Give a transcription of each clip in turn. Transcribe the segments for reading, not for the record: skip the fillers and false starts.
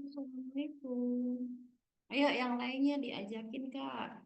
Assalamualaikum. Ayo yang lainnya diajakin Kak.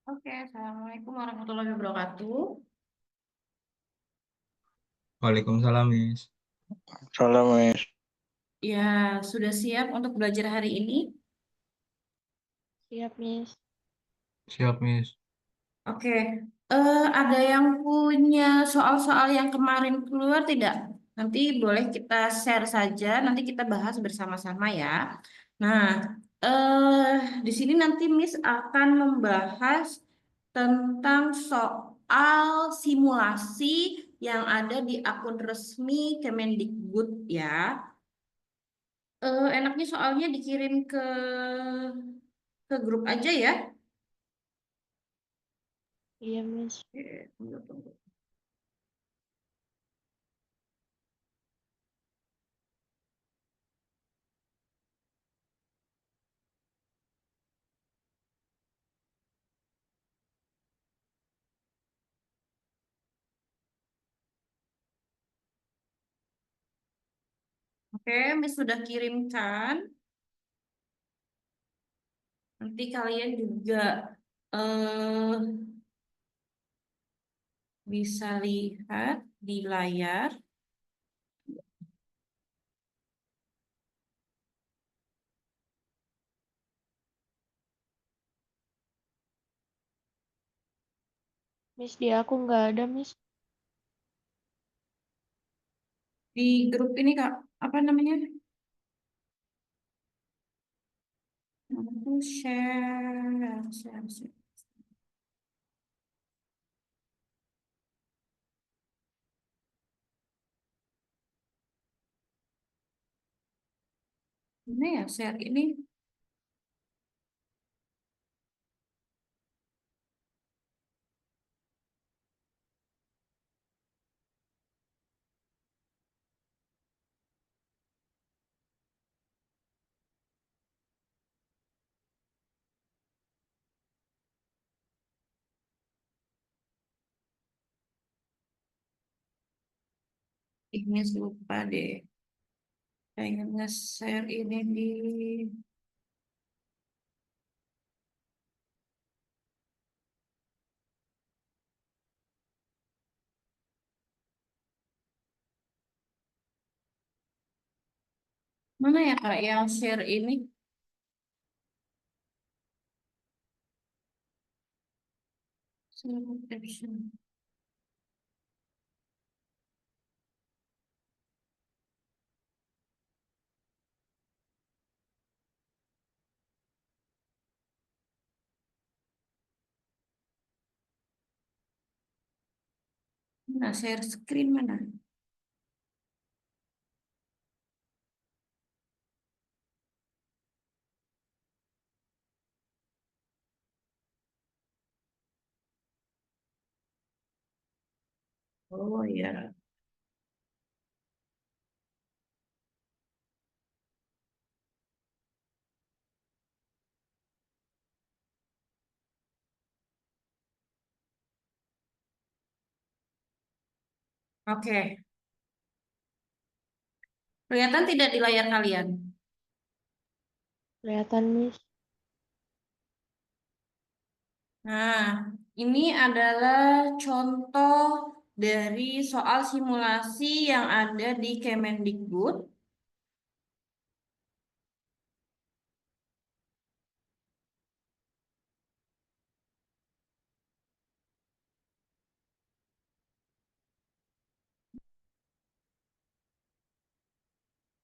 Oke, Assalamualaikum warahmatullahi wabarakatuh. Waalaikumsalam, Miss. Salam, Mas. Ya, sudah siap untuk belajar hari ini? Siap, Miss. Siap, Miss. Oke, ada yang punya soal-soal yang kemarin keluar tidak? Nanti boleh kita share saja, nanti kita bahas bersama-sama ya. Nah, di sini nanti Miss akan membahas tentang soal simulasi yang ada di akun resmi Kemendikbud ya. Enaknya soalnya dikirim ke grup aja ya. Iya, Miss. Oke, tunggu, tunggu. Oke, Miss sudah kirimkan. Nanti kalian juga eh, bisa lihat di layar. Miss, di aku nggak ada, Miss. Di grup ini Kak, apa namanya? Aku share. Mana ya share ini? Ignis lupa deh. Pengen nge-share ini di mana ya Kak yang share ini? Share caption. Mana share screen mana? Oh ya. Oke. Kelihatan tidak di layar kalian? Kelihatan, Miss. Nah, ini adalah contoh dari soal simulasi yang ada di Kemendikbud.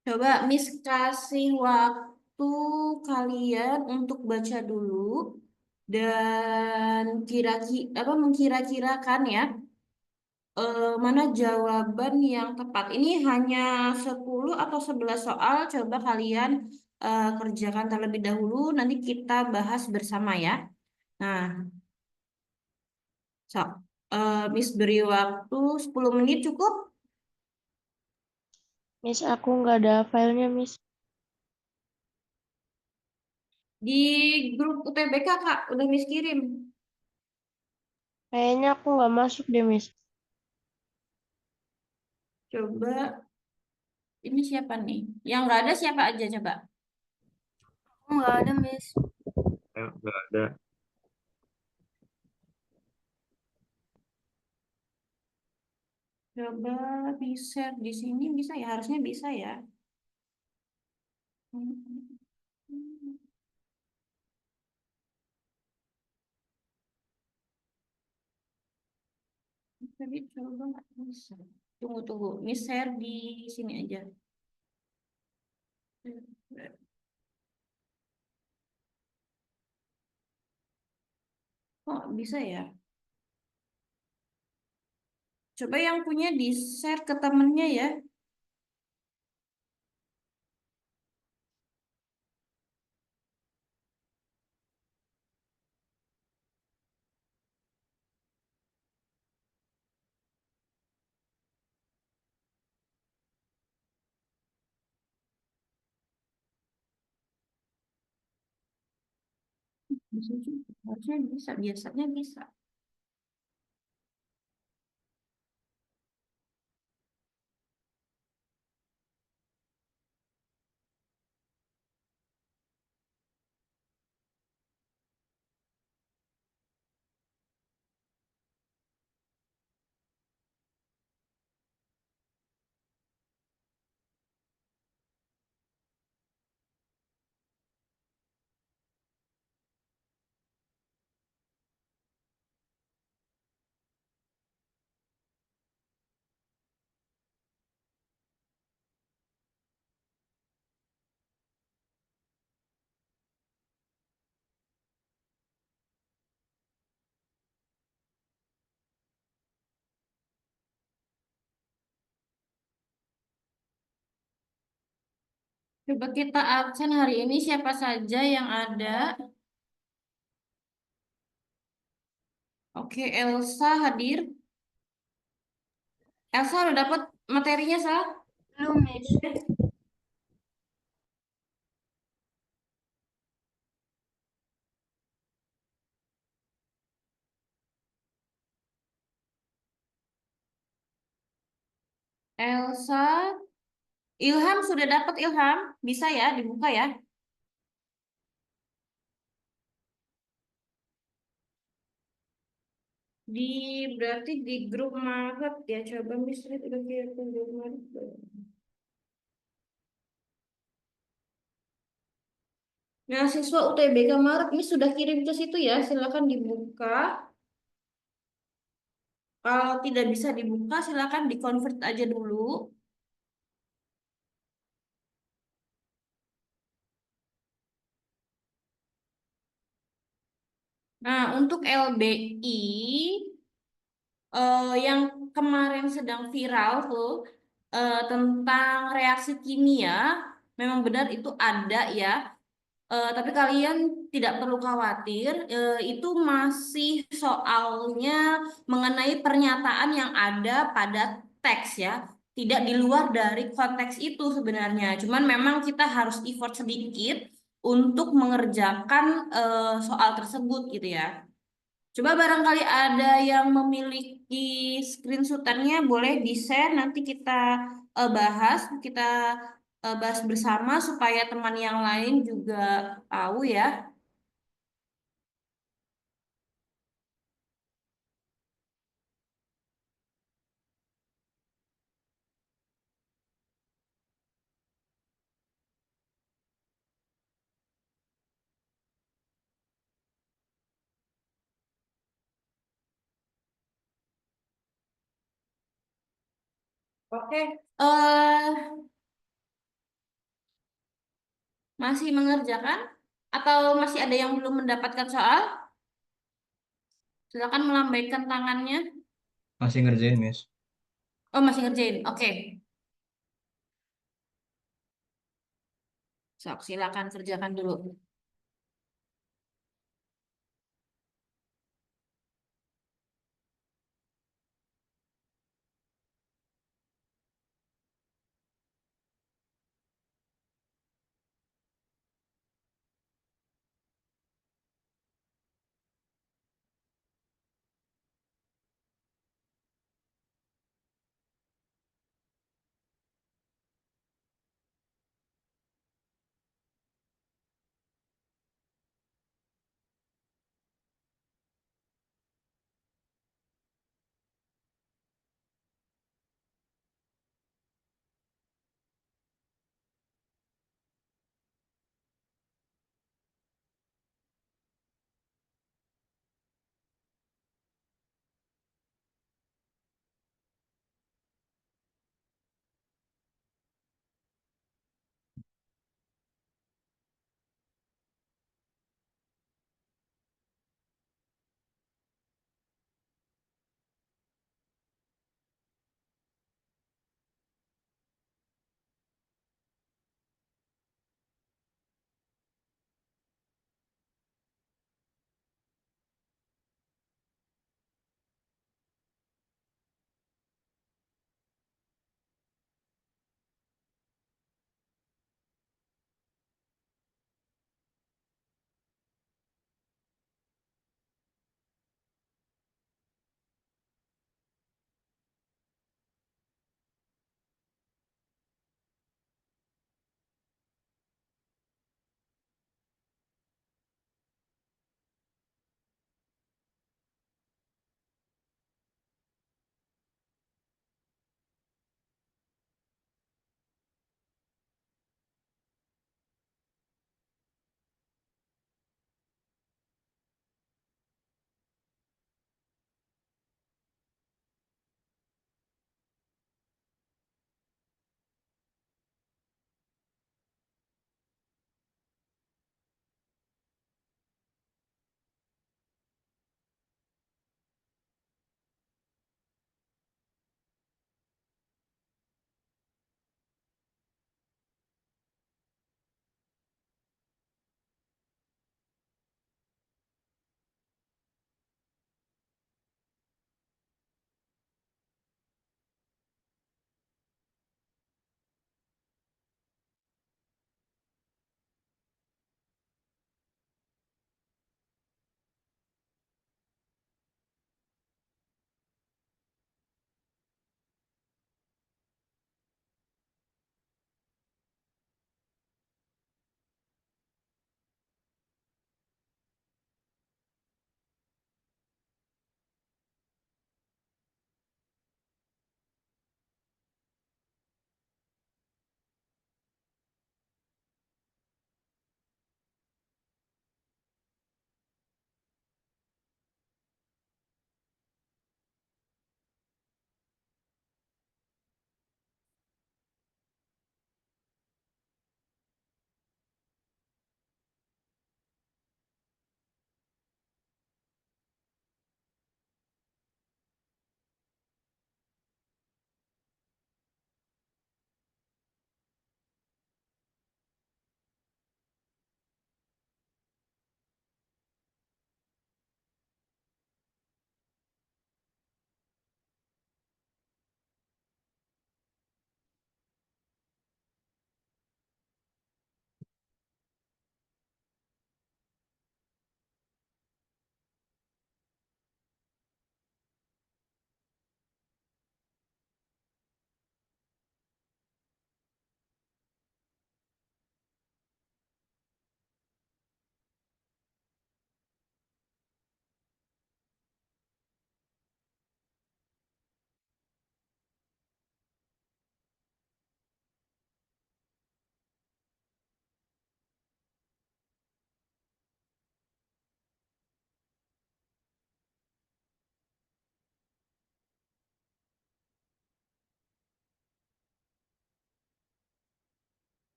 Coba Miss kasih waktu kalian untuk baca dulu dan kira-kira apa mengkira-kirakan ya mana jawaban yang tepat. Ini hanya 10 atau 11 soal. Coba kalian kerjakan terlebih dahulu, nanti kita bahas bersama ya. Nah, so, Miss beri waktu 10 menit cukup. Miss, aku nggak ada filenya, Miss. Di grup UTBK Kak, udah Miss kirim. Kayaknya aku nggak masuk deh, Miss. Coba, ini siapa nih? Yang nggak ada siapa aja coba. Aku nggak ada, Miss. Nggak ada. Coba di-share di sini bisa ya, harusnya bisa ya. Tapi coba nggak bisa. Tunggu. Ini share di sini aja. Kok bisa ya? Coba yang punya di-share ke temennya ya. Bisa juga. Harusnya bisa, biasanya bisa. Coba kita absen hari ini siapa saja yang ada. Oke, Elsa hadir. Elsa udah dapat materinya, Sal? Belum, Miss. Elsa, Ilham sudah dapat Ilham. Bisa ya, dibuka ya. Di berarti di grup Maret ya. Coba Miss lihat udah kirim ke grup Maret belum? Nah, siswa UTBK Maret Miss sudah kirim ke situ ya. Silakan dibuka. Kalau tidak bisa dibuka, silakan di-convert aja dulu. Nah, untuk LBI yang kemarin sedang viral tuh tentang reaksi kimia, memang benar itu ada ya. Tapi kalian tidak perlu khawatir, itu masih soalnya mengenai pernyataan yang ada pada teks ya, tidak di luar dari konteks itu sebenarnya. Cuman memang kita harus effort sedikit untuk mengerjakan soal tersebut gitu ya. Coba barangkali ada yang memiliki screenshotannya, boleh di-share, nanti kita bahas bersama supaya teman yang lain juga tahu ya. Oke, masih mengerjakan atau masih ada yang belum mendapatkan soal? Silakan melambaikan tangannya. Masih ngerjain, Miss. Oh, masih ngerjain. Oke, sok silakan kerjakan dulu.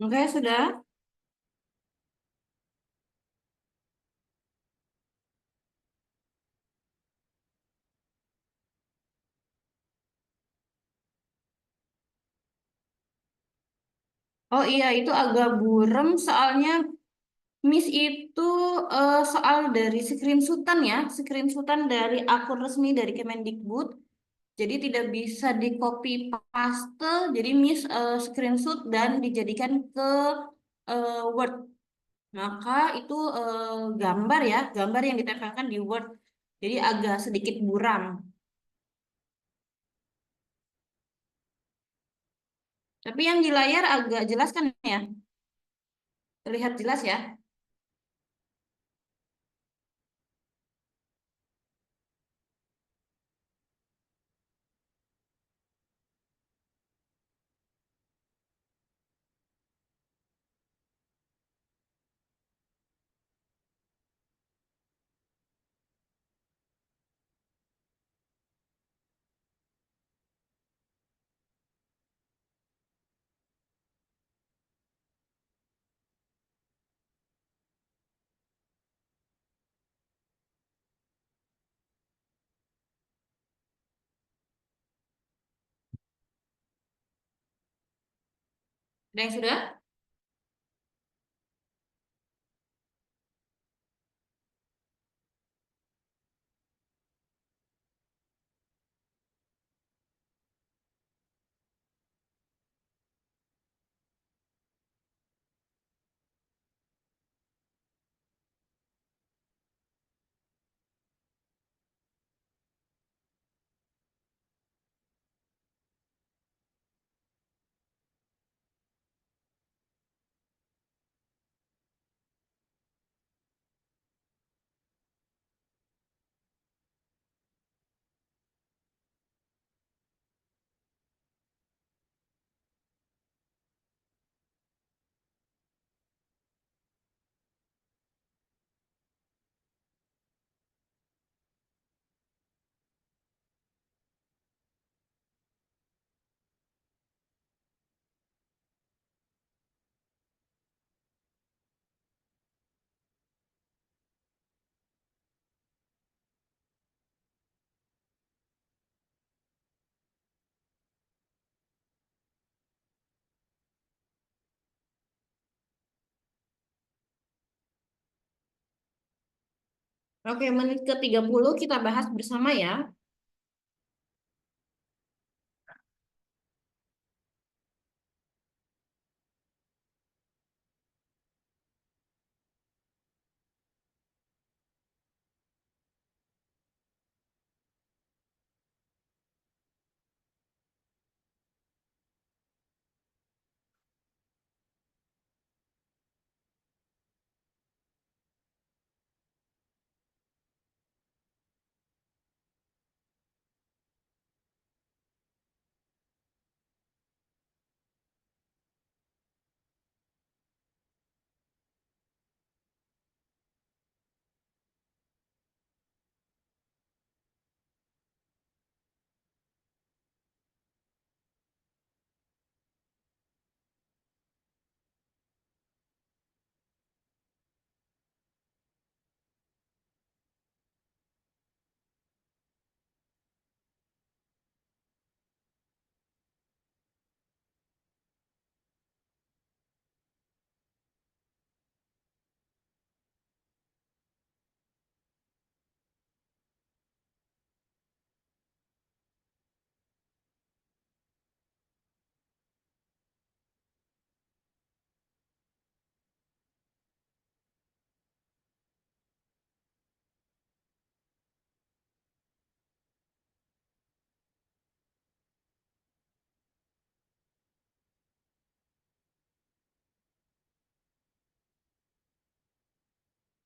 Oke, sudah. Oh iya, itu agak buram soalnya Miss itu soal dari screenshotan ya, screenshotan dari akun resmi dari Kemendikbud. Jadi tidak bisa di copy paste. Jadi Miss screenshot dan dijadikan ke Word. Maka itu gambar ya, gambar yang ditempelkan di Word. Jadi agak sedikit buram. Tapi yang di layar agak jelas kan ya? Terlihat jelas ya? Ada yang sudah? Oke, menit ke 30 kita bahas bersama ya.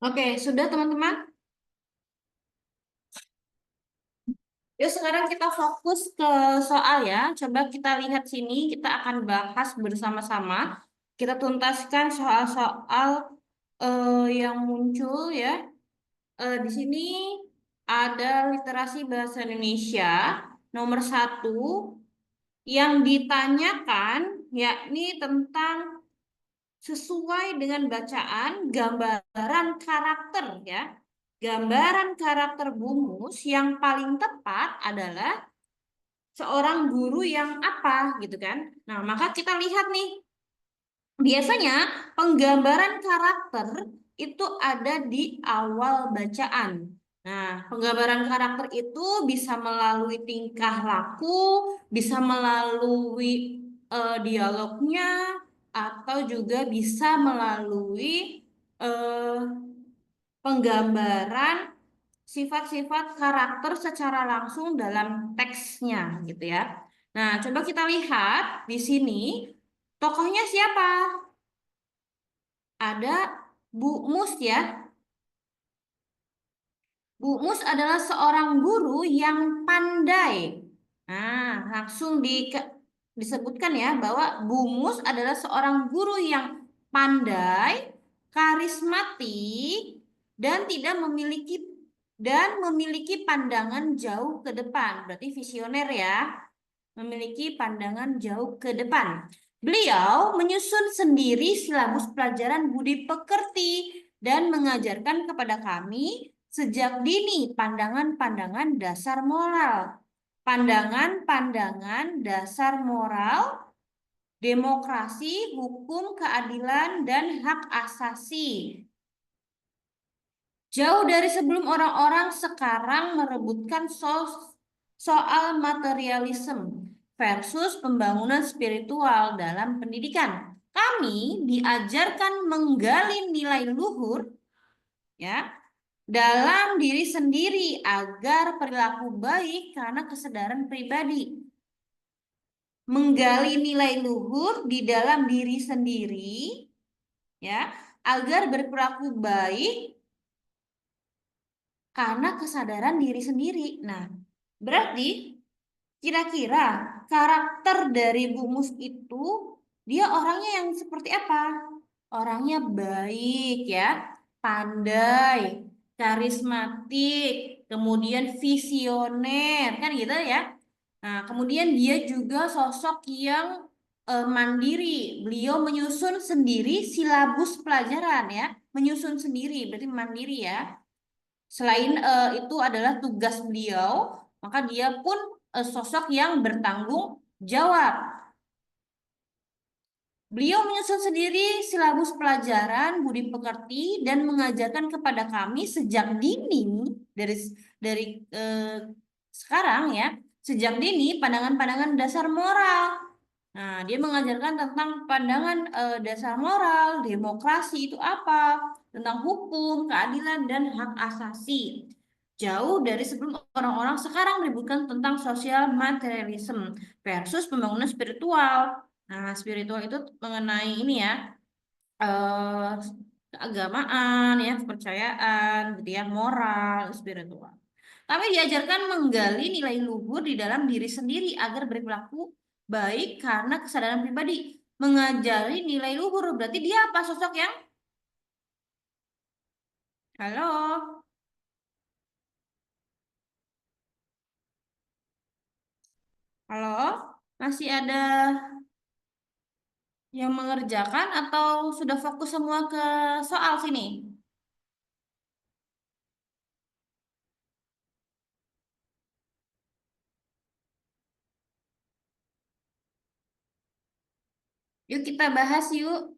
Oke, sudah teman-teman? Yuk sekarang kita fokus ke soal ya. Coba kita lihat sini, kita akan bahas bersama-sama. Kita tuntaskan soal-soal yang muncul ya. Di sini ada literasi bahasa Indonesia nomor 1 yang ditanyakan yakni tentang sesuai dengan bacaan gambaran karakter ya. Gambaran karakter Bu Mus yang paling tepat adalah seorang guru yang apa gitu kan. Nah, maka kita lihat nih. Biasanya penggambaran karakter itu ada di awal bacaan. Nah, penggambaran karakter itu bisa melalui tingkah laku, bisa melalui dialognya, atau juga bisa melalui eh, penggambaran sifat-sifat karakter secara langsung dalam teksnya gitu ya. Nah, coba kita lihat di sini tokohnya siapa? Ada Bu Mus ya. Bu Mus adalah seorang guru yang pandai. Nah, langsung disebutkan ya bahwa Bu Mus adalah seorang guru yang pandai, karismatik, dan tidak memiliki pandangan jauh ke depan. Berarti visioner ya, memiliki pandangan jauh ke depan. Beliau menyusun sendiri silabus pelajaran budi pekerti dan mengajarkan kepada kami sejak dini pandangan-pandangan dasar moral. Pandangan-pandangan dasar moral, demokrasi, hukum, keadilan, dan hak asasi. Jauh dari sebelum orang-orang sekarang merebutkan soal materialisme versus pembangunan spiritual dalam pendidikan. Kami diajarkan menggali nilai luhur ya dalam diri sendiri agar perilaku baik karena kesadaran pribadi. Menggali nilai luhur di dalam diri sendiri ya agar berperilaku baik karena kesadaran diri sendiri. Nah, berarti kira-kira karakter dari Bu Mus itu dia orangnya yang seperti apa? Orangnya baik ya, pandai, karismatik, kemudian visioner, kan gitu ya. Nah, kemudian dia juga sosok yang mandiri. Beliau menyusun sendiri silabus pelajaran ya, menyusun sendiri, berarti mandiri ya. Selain itu adalah tugas beliau, maka dia pun sosok yang bertanggung jawab. Beliau menyusun sendiri silabus pelajaran budi pekerti dan mengajarkan kepada kami sejak dini dari sekarang ya, sejak dini pandangan-pandangan dasar moral. Nah, dia mengajarkan tentang pandangan dasar moral, demokrasi itu apa, tentang hukum, keadilan, dan hak asasi. Jauh dari sebelum orang-orang sekarang meributkan tentang sosial materialisme versus pembangunan spiritual. Nah, spiritual itu mengenai ini ya, eh, keagamaan, ya, kepercayaan, gitu ya, moral, spiritual. Kami diajarkan menggali nilai luhur di dalam diri sendiri agar berperilaku baik karena kesadaran pribadi. Mengajari nilai luhur berarti dia apa sosok yang? Halo, halo, masih ada yang mengerjakan atau sudah fokus semua ke soal sini? Yuk kita bahas yuk.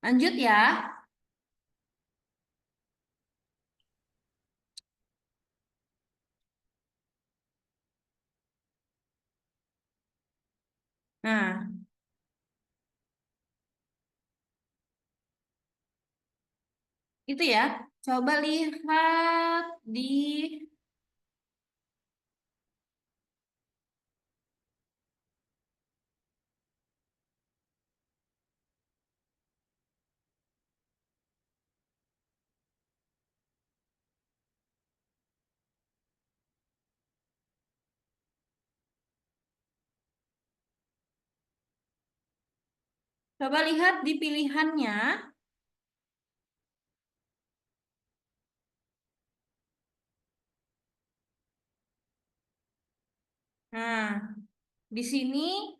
Lanjut ya. Nah, itu ya. Coba lihat di coba lihat di pilihannya. Nah, di sini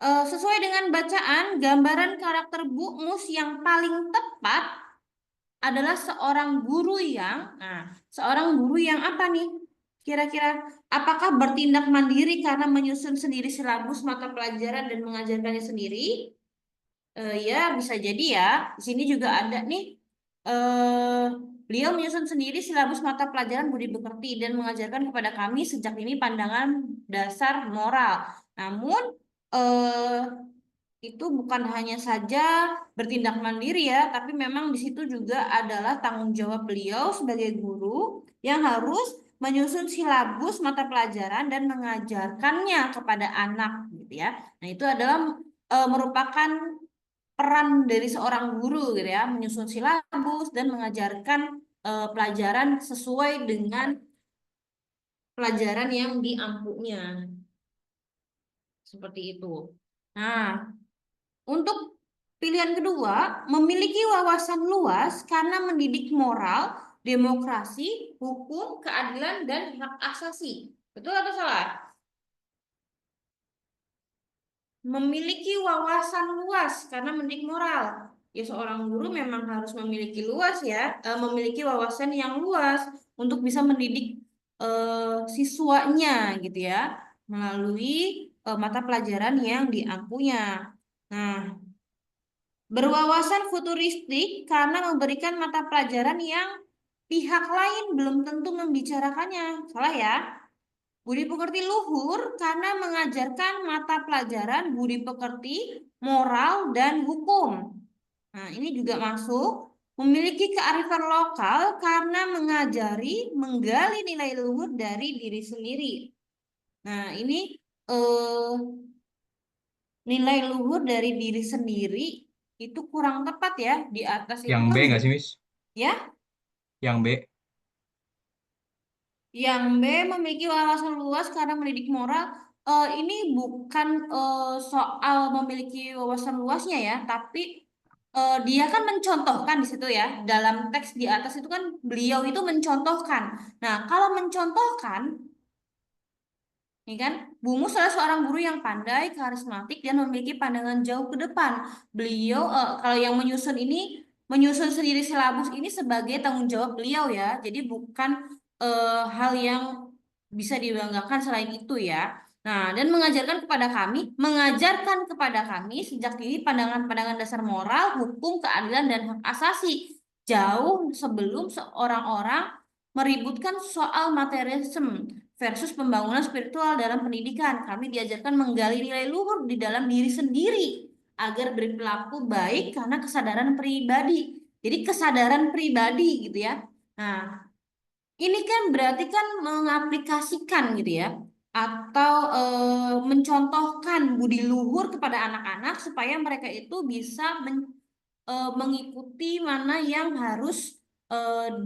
Sesuai dengan bacaan, gambaran karakter Bu Mus yang paling tepat adalah seorang guru yang apa nih? Kira-kira apakah bertindak mandiri karena menyusun sendiri silabus mata pelajaran dan mengajarkannya sendiri? Ya, bisa jadi ya. Di sini juga ada nih. eh Beliau menyusun sendiri silabus mata pelajaran budi pekerti dan mengajarkan kepada kami sejak ini pandangan dasar moral. Namun, eh itu bukan hanya saja bertindak mandiri ya, tapi memang di situ juga adalah tanggung jawab beliau sebagai guru yang harus menyusun silabus mata pelajaran dan mengajarkannya kepada anak gitu ya. Nah, itu adalah merupakan peran dari seorang guru gitu ya, menyusun silabus dan mengajarkan pelajaran sesuai dengan pelajaran yang diampunya. Seperti itu. Nah, untuk pilihan kedua, memiliki wawasan luas karena mendidik moral, demokrasi, hukum, keadilan, dan hak asasi. Betul atau salah? Memiliki wawasan luas karena mendidik moral. Ya, seorang guru memang harus memiliki luas ya, memiliki wawasan yang luas untuk bisa mendidik siswanya gitu ya, melalui mata pelajaran yang diampunya. Nah, berwawasan futuristik karena memberikan mata pelajaran yang pihak lain belum tentu membicarakannya. Salah ya? Budi pekerti luhur karena mengajarkan mata pelajaran budi pekerti, moral, dan hukum. Nah, ini juga masuk. Memiliki kearifan lokal karena menggali nilai luhur dari diri sendiri. Nah, ini eh, nilai luhur dari diri sendiri itu kurang tepat ya. Di atas itu Yang B kan nggak sih, Miss? ya, Yang B. yang B memiliki wawasan luas karena mendidik moral. Ini bukan soal memiliki wawasan luasnya ya, tapi dia kan mencontohkan di situ ya. Dalam teks di atas itu kan beliau itu mencontohkan. Nah, kalau mencontohkan ini kan, Bungus adalah seorang guru yang pandai, karismatik, dan memiliki pandangan jauh ke depan. Beliau, kalau yang menyusun sendiri silabus ini sebagai tanggung jawab beliau ya. Jadi bukan hal yang bisa dibanggakan selain itu ya. Nah, dan mengajarkan kepada kami sejak dini pandangan-pandangan dasar moral, hukum, keadilan, dan hak asasi. Jauh sebelum seorang orang meributkan soal materialisme versus pembangunan spiritual dalam pendidikan. Kami diajarkan menggali nilai luhur di dalam diri sendiri agar berperilaku baik karena kesadaran pribadi. Jadi kesadaran pribadi gitu ya. Nah, ini kan berarti kan mengaplikasikan gitu ya atau mencontohkan budi luhur kepada anak-anak supaya mereka itu bisa mengikuti mana yang harus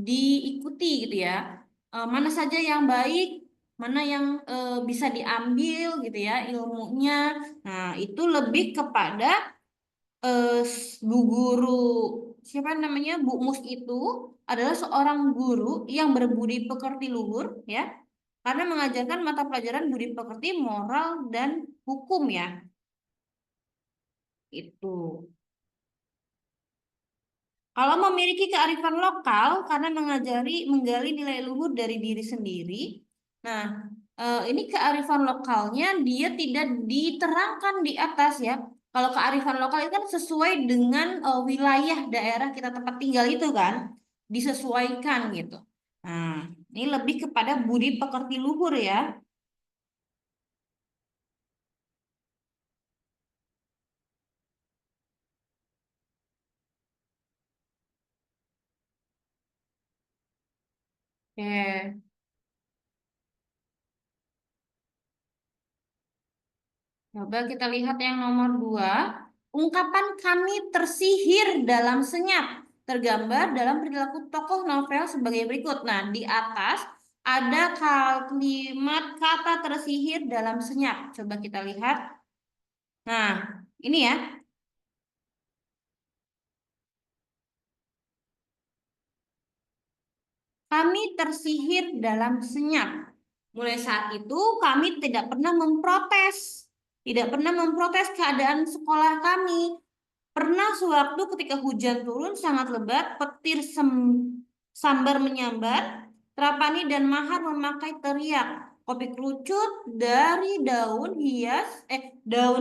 diikuti gitu ya. Mana saja yang baik, mana yang bisa diambil gitu ya ilmunya. Nah, itu lebih kepada Bu Guru siapa namanya Bu Mus itu adalah seorang guru yang berbudi pekerti luhur ya, karena mengajarkan mata pelajaran budi pekerti, moral dan hukum ya. Itu. Kalau memiliki kearifan lokal karena menggali nilai luhur dari diri sendiri. Nah, ini kearifan lokalnya dia tidak diterangkan di atas ya. Kalau kearifan lokal itu kan sesuai dengan wilayah daerah kita tempat tinggal itu kan, disesuaikan gitu. Nah, ini lebih kepada budi pekerti luhur ya. Oke. Coba kita lihat yang nomor 2. Ungkapan kami tersihir dalam senyap. Tergambar dalam perilaku tokoh novel sebagai berikut. Nah, di atas ada kalimat kata tersihir dalam senyap. Coba kita lihat. Nah, ini ya. Kami tersihir dalam senyap. Mulai saat itu kami tidak pernah memprotes. tidak pernah memprotes keadaan sekolah kami. Pernah sewaktu ketika hujan turun sangat lebat, petir sambar menyambar, Trapani dan Mahar memakai teriak. Kopi kerucut dari daun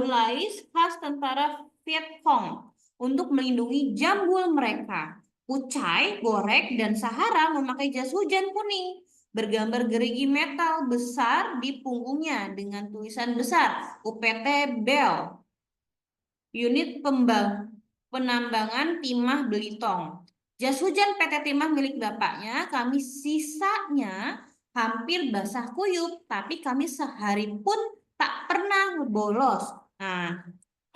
lais khas tentara Viet Cong untuk melindungi jambul mereka. Ucai, Gorek, dan Sahara memakai jas hujan kuning bergambar gerigi metal besar di punggungnya dengan tulisan besar UPT Bel, Unit Penambangan Timah Belitong. Jas hujan PT Timah milik bapaknya, kami sisanya hampir basah kuyup, tapi kami sehari pun tak pernah bolos. Nah,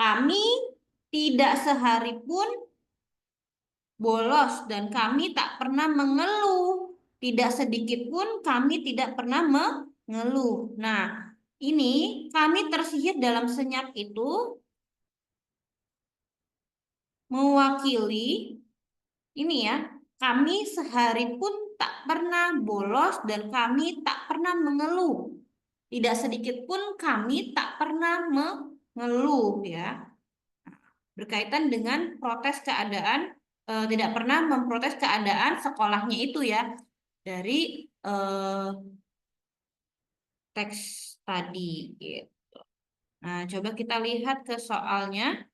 kami tidak sehari pun bolos dan kami tak pernah mengeluh. Tidak sedikit pun kami tidak pernah mengeluh. Nah, ini kami tersihir dalam senyap itu mewakili ini ya, kami sehari pun tak pernah bolos dan kami tak pernah mengeluh. Tidak sedikit pun kami tak pernah mengeluh ya. Berkaitan dengan protes keadaan, tidak pernah memprotes keadaan sekolahnya itu ya. Dari teks tadi gitu. Nah, coba kita lihat ke soalnya.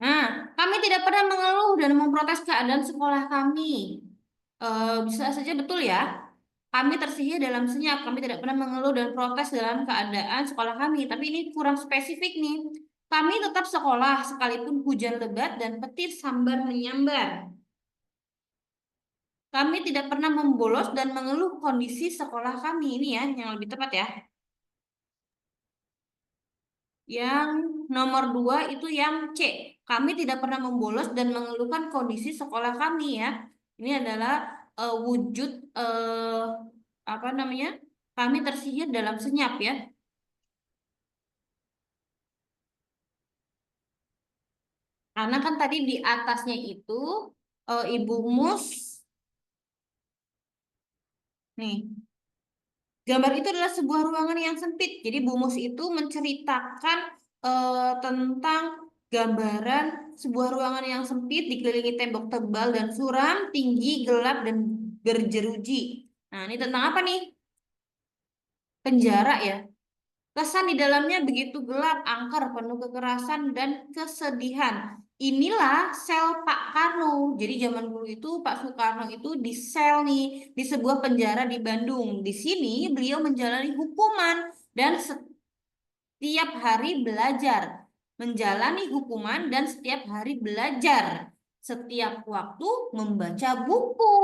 Nah, kami tidak pernah mengeluh dan memprotes keadaan sekolah kami. Bisa saja betul ya. Kami tersihir dalam senyap. Kami tidak pernah mengeluh dan protes dalam keadaan sekolah kami. Tapi ini kurang spesifik nih. Kami tetap sekolah sekalipun hujan lebat dan petir sambar menyambar. Kami tidak pernah membolos dan mengeluh kondisi sekolah kami. Ini ya, yang lebih tepat ya. Yang nomor 2 itu yang C. Kami tidak pernah membolos dan mengeluhkan kondisi sekolah kami ya. Ini adalah wujud apa namanya? Kami tersihir dalam senyap ya. Karena kan tadi di atasnya itu Ibu Mus nih. Gambar itu adalah sebuah ruangan yang sempit. Jadi Bu Mus itu menceritakan tentang gambaran sebuah ruangan yang sempit dikelilingi tembok tebal dan suram, tinggi, gelap, dan berjeruji. Nah, ini tentang apa nih? Penjara ya. Kesan di dalamnya begitu gelap, angker, penuh kekerasan dan kesedihan. Inilah sel Pak Karno. Jadi zaman dulu itu Pak Soekarno itu di sel nih, di sebuah penjara di Bandung. Di sini beliau menjalani hukuman dan setiap hari belajar. Menjalani hukuman dan setiap hari belajar. Setiap waktu membaca buku.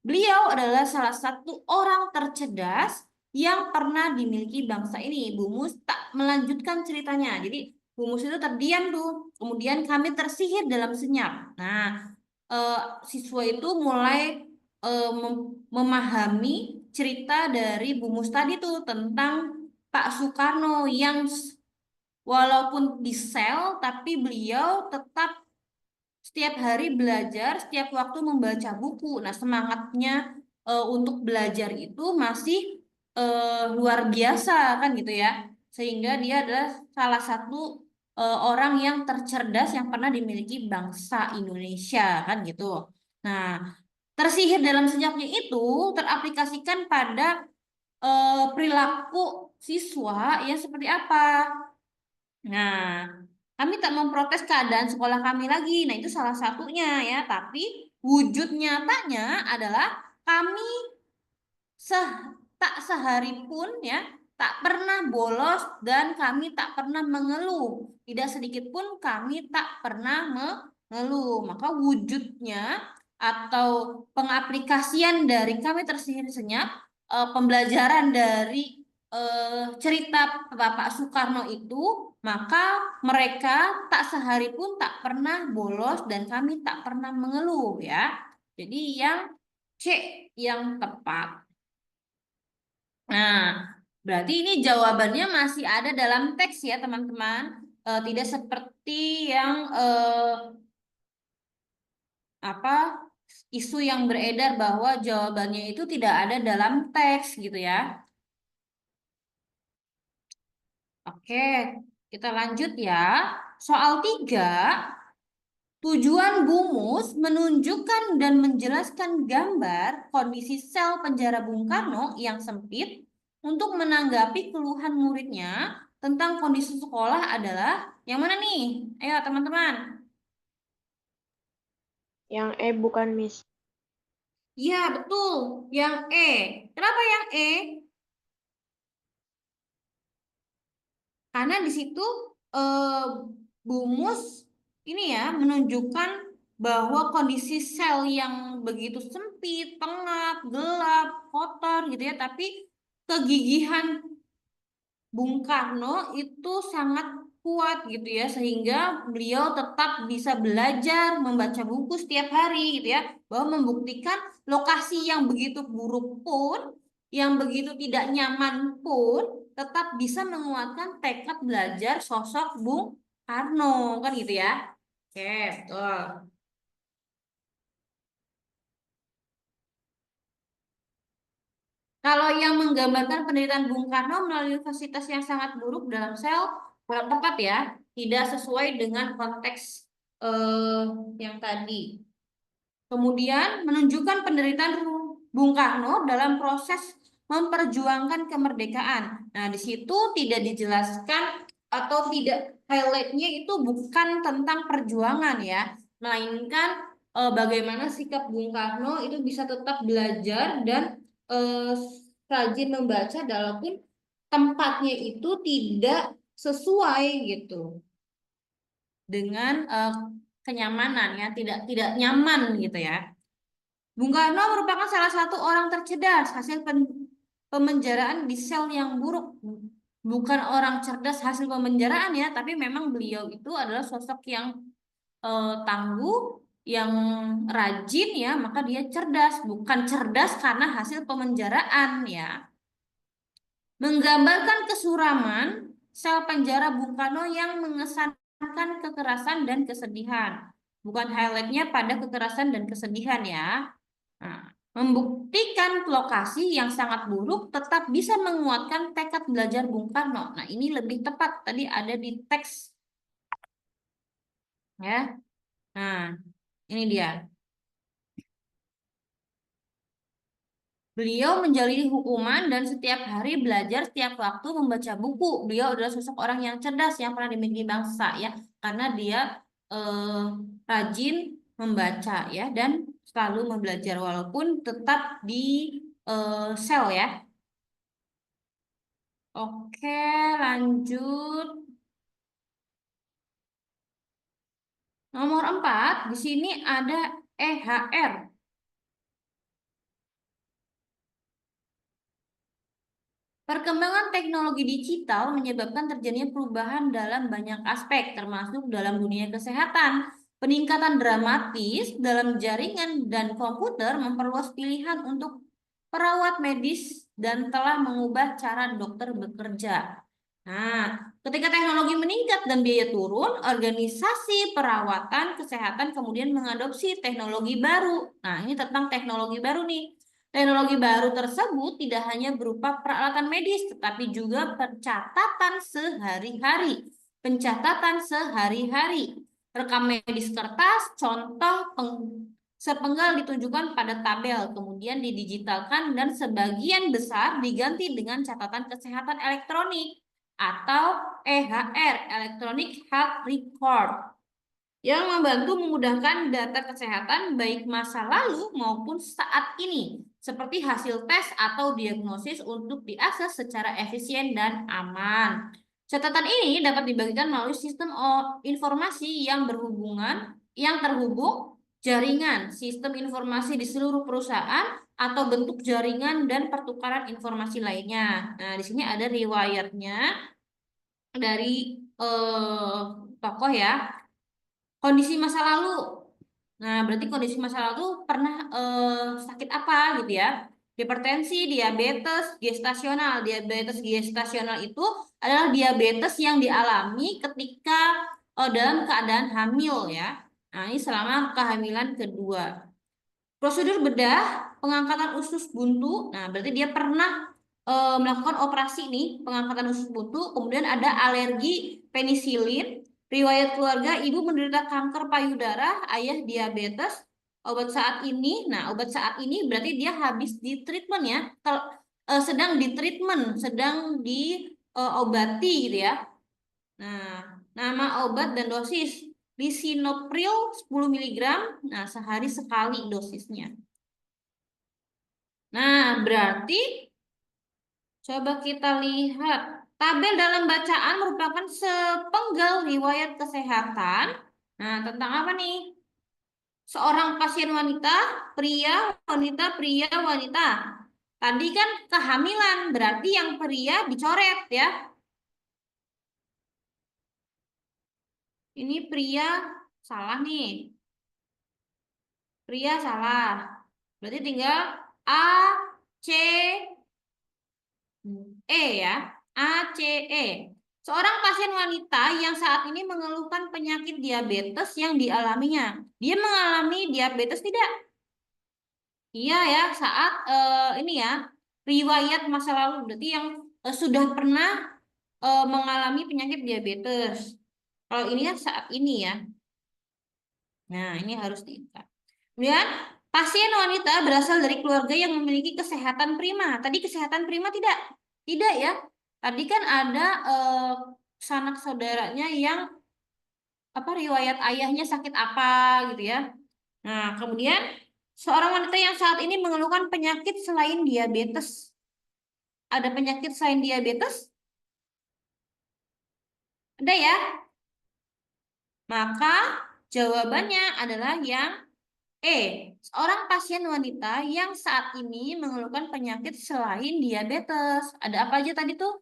Beliau adalah salah satu orang tercerdas yang pernah dimiliki bangsa ini. Bu Mus tak melanjutkan ceritanya. Jadi Bu Mus itu terdiam tuh. Kemudian kami tersihir dalam senyap. Nah, siswa itu mulai memahami cerita dari Bu Mus tadi tuh tentang Pak Soekarno yang walaupun di sel, tapi beliau tetap setiap hari belajar, setiap waktu membaca buku. Nah, semangatnya untuk belajar itu masih luar biasa kan gitu ya. Sehingga dia adalah salah satu orang yang tercerdas yang pernah dimiliki bangsa Indonesia kan gitu. Nah, tersihir dalam senyapnya itu teraplikasikan pada perilaku siswa yang seperti apa. Nah, kami tak memprotes keadaan sekolah kami lagi. Nah, itu salah satunya ya. Tapi wujud nyatanya adalah kami seh tak sehari pun ya tak pernah bolos dan kami tak pernah mengeluh. Tidak sedikit pun kami tak pernah mengeluh. Maka wujudnya atau pengaplikasian dari kami tersihir senyap, pembelajaran dari cerita Bapak Soekarno itu, maka mereka tak sehari pun tak pernah bolos dan kami tak pernah mengeluh ya. Jadi yang C yang tepat. Nah, berarti ini jawabannya masih ada dalam teks ya teman-teman. tidak seperti yang isu yang beredar bahwa jawabannya itu tidak ada dalam teks gitu ya. Oke, kita lanjut ya. Soal 3. Tujuan Bumus menunjukkan dan menjelaskan gambar kondisi sel penjara Bung Karno yang sempit untuk menanggapi keluhan muridnya tentang kondisi sekolah adalah yang mana nih? Ayo teman-teman. Yang bukan, Miss. Iya, betul. Yang E. Kenapa yang E? Karena di situ Bumus ini ya menunjukkan bahwa kondisi sel yang begitu sempit, pengap, gelap, kotor gitu ya, tapi kegigihan Bung Karno itu sangat kuat gitu ya, sehingga beliau tetap bisa belajar membaca buku setiap hari gitu ya, bahwa membuktikan lokasi yang begitu buruk pun, yang begitu tidak nyaman pun, tetap bisa menguatkan tekad belajar sosok Bung Karno kan gitu ya. Oke, betul. Kalau yang menggambarkan penderitaan Bung Karno melalui fasilitas yang sangat buruk dalam sel, kurang tepat ya, tidak sesuai dengan konteks yang tadi. Kemudian menunjukkan penderitaan Bung Karno dalam proses memperjuangkan kemerdekaan. Nah, di situ tidak dijelaskan atau tidak highlightnya itu bukan tentang perjuangan ya, melainkan bagaimana sikap Bung Karno itu bisa tetap belajar dan rajin membaca walaupun tempatnya itu tidak sesuai gitu dengan kenyamanan ya, tidak nyaman gitu ya. Bung Karno merupakan salah satu orang tercerdas hasil pemenjaraan di sel yang buruk. Bukan orang cerdas hasil pemenjaraan ya, tapi memang beliau itu adalah sosok yang tangguh, yang rajin ya, maka dia cerdas. Bukan cerdas karena hasil pemenjaraan ya. Menggambarkan kesuraman sel penjara Bung Karno yang mengesankan kekerasan dan kesedihan. Bukan highlightnya pada kekerasan dan kesedihan ya. Nah, membuktikan lokasi yang sangat buruk tetap bisa menguatkan tekad belajar Bung Karno. Nah, ini lebih tepat tadi ada di teks ya. Nah, ini dia. Beliau menjalani hukuman dan setiap hari belajar, setiap waktu membaca buku. Beliau adalah sosok orang yang cerdas yang pernah dimiliki bangsa ya, karena dia rajin membaca ya dan selalu membelajar walaupun tetap di sel ya. Oke, lanjut. Nomor 4, di sini ada EHR. Perkembangan teknologi digital menyebabkan terjadinya perubahan dalam banyak aspek, termasuk dalam dunia kesehatan. Peningkatan dramatis dalam jaringan dan komputer memperluas pilihan untuk perawat medis dan telah mengubah cara dokter bekerja. Nah, ketika teknologi meningkat dan biaya turun, organisasi perawatan kesehatan kemudian mengadopsi teknologi baru. Nah, ini tentang teknologi baru nih. Teknologi baru tersebut tidak hanya berupa peralatan medis, tetapi juga pencatatan sehari-hari. Pencatatan sehari-hari. Rekam medis kertas, contoh sepenggal ditunjukkan pada tabel, kemudian didigitalkan dan sebagian besar diganti dengan catatan kesehatan elektronik atau EHR, Electronic Health Record, yang membantu memudahkan data kesehatan baik masa lalu maupun saat ini, seperti hasil tes atau diagnosis untuk diakses secara efisien dan aman. Catatan ini dapat dibagikan melalui sistem informasi yang terhubung jaringan, sistem informasi di seluruh perusahaan atau bentuk jaringan dan pertukaran informasi lainnya. Nah, di sini ada riwayatnya dari tokoh ya. Kondisi masa lalu. Nah, berarti kondisi masa lalu pernah sakit apa gitu ya. Hipertensi, diabetes gestasional. Diabetes gestasional itu adalah diabetes yang dialami ketika dalam keadaan hamil ya. Nah, ini selama kehamilan kedua. Prosedur bedah pengangkatan usus buntu. Nah, berarti dia pernah melakukan operasi nih, pengangkatan usus buntu. Kemudian ada alergi penisilin, riwayat keluarga, ibu menderita kanker payudara, ayah diabetes, obat saat ini. Nah, obat saat ini berarti dia habis di treatment ya, sedang di treatment, sedang diobati gitu ya. Nah, nama obat dan dosis lisinopril 10 mg. Nah, sehari sekali dosisnya. Nah, berarti coba kita lihat. Tabel dalam bacaan merupakan sepenggal riwayat kesehatan. Nah, tentang apa nih? Seorang pasien wanita, pria, wanita, pria, wanita. Tadi kan kehamilan, berarti yang pria dicoret ya. Ini pria salah nih. Pria salah. Berarti tinggal A, C, E ya. A, C, E. Seorang pasien wanita yang saat ini mengeluhkan penyakit diabetes yang dialaminya. Dia mengalami diabetes tidak? Iya ya, saat ini ya, riwayat masa lalu. Berarti yang sudah pernah mengalami penyakit diabetes. Kalau ini kan saat ini ya. Nah, ini harus diingat. Kemudian, pasien wanita berasal dari keluarga yang memiliki kesehatan prima. Tadi kesehatan prima tidak? Tidak ya. Tadi kan ada sanak saudaranya yang apa riwayat ayahnya sakit apa gitu ya. Nah, kemudian seorang wanita yang saat ini mengeluhkan penyakit selain diabetes. Ada penyakit selain diabetes? Ada ya? Maka jawabannya adalah yang E. Seorang pasien wanita yang saat ini mengeluhkan penyakit selain diabetes. Ada apa aja tadi tuh?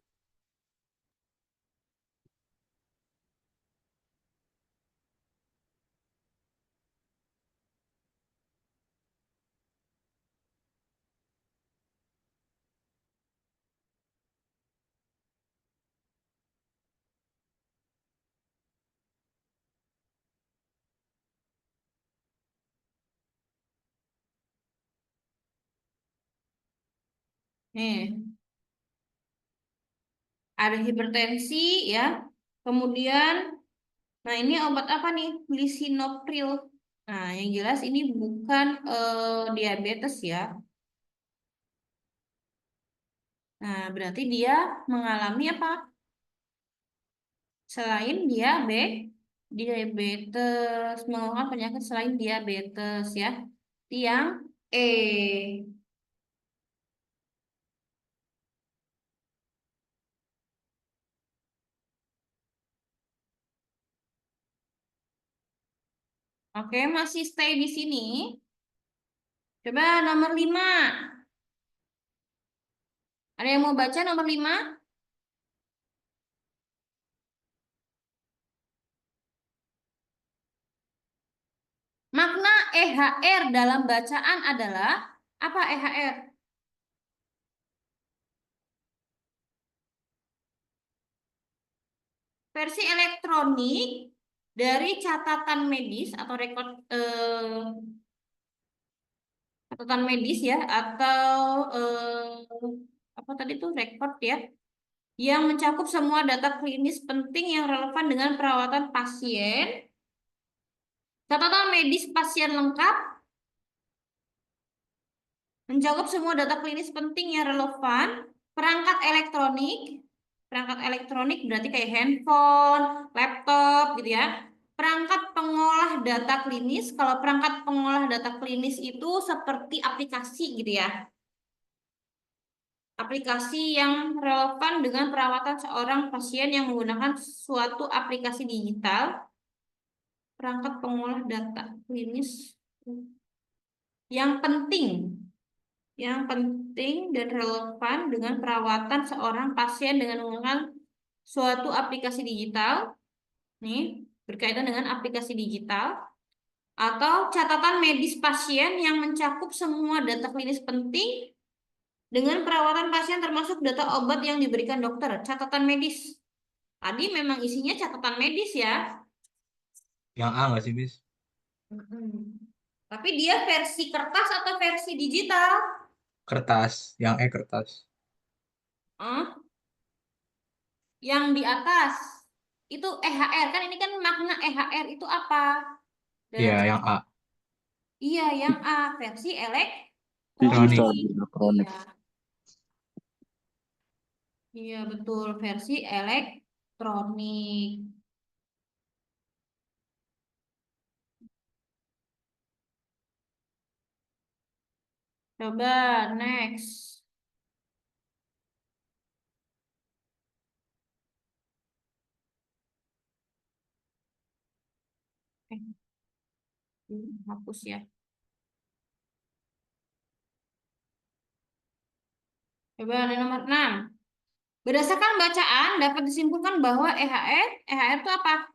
Nih, ada hipertensi ya. Kemudian, nah ini obat apa nih? Lisinopril. Nah, yang jelas ini bukan diabetes ya. Nah, berarti dia mengalami apa? Selain diabetes, mengalami penyakit selain diabetes ya. Yang E. Oke, masih stay di sini. Coba nomor 5. Ada yang mau baca nomor 5? Makna EHR dalam bacaan adalah apa EHR? Versi elektronik dari catatan medis atau rekod catatan medis ya atau apa tadi tuh rekod ya yang mencakup semua data klinis penting yang relevan dengan perawatan pasien, catatan medis pasien lengkap, mencakup semua data klinis penting yang relevan, perangkat elektronik berarti kayak handphone, laptop gitu ya. Perangkat pengolah data klinis, kalau perangkat pengolah data klinis itu seperti aplikasi gitu ya. Aplikasi yang relevan dengan perawatan seorang pasien yang menggunakan suatu aplikasi digital. Perangkat pengolah data klinis yang penting dan relevan dengan perawatan seorang pasien dengan menggunakan suatu aplikasi digital. Nih, berkaitan dengan aplikasi digital atau catatan medis pasien yang mencakup semua data klinis penting Dengan perawatan pasien termasuk data obat yang diberikan dokter, catatan medis. Tadi memang isinya catatan medis ya. Yang A nggak sih, Miss? Tapi dia versi kertas atau versi digital? Kertas. Yang E kertas. Hah? Yang di atas itu EHR kan, ini kan makna EHR itu apa? Iya, Dalam yang A. iya, yang A versi Elektronik. Digital, elektronik. elektronik. Iya, iya betul versi elektronik. Coba next. Hapus ya. Coba ada nomor 6. Berdasarkan bacaan dapat disimpulkan bahwa EHR itu apa?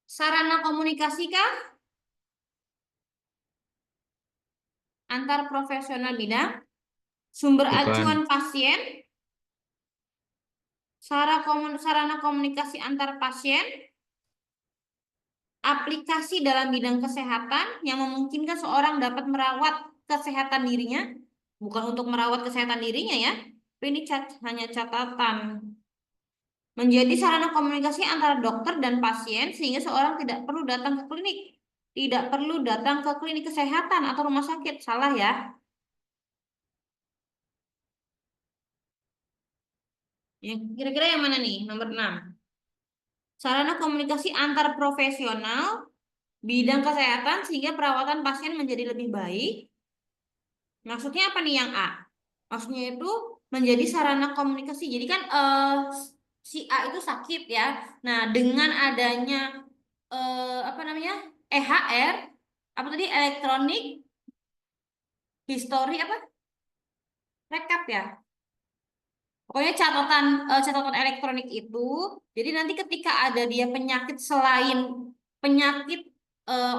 Sarana komunikasi kah? Antar profesional bidang, sumber acuan Bukan. pasien, sarana komunikasi antar pasien, aplikasi dalam bidang kesehatan yang memungkinkan seorang dapat merawat kesehatan dirinya, bukan untuk merawat kesehatan dirinya ya, tapi ini hanya catatan. Menjadi sarana komunikasi antara dokter dan pasien sehingga seorang tidak perlu datang ke klinik. Tidak perlu datang ke klinik kesehatan atau rumah sakit. Salah ya. Kira-kira yang mana nih? Nomor 6. Sarana komunikasi antar profesional bidang kesehatan sehingga perawatan pasien menjadi lebih baik. Maksudnya apa nih yang A? Maksudnya itu menjadi sarana komunikasi. Jadi kan si A itu sakit ya. Nah, dengan adanya apa namanya? EHR, apa tadi, elektronik history apa? Rekap ya. Pokoknya catatan elektronik itu, jadi nanti ketika ada dia penyakit selain penyakit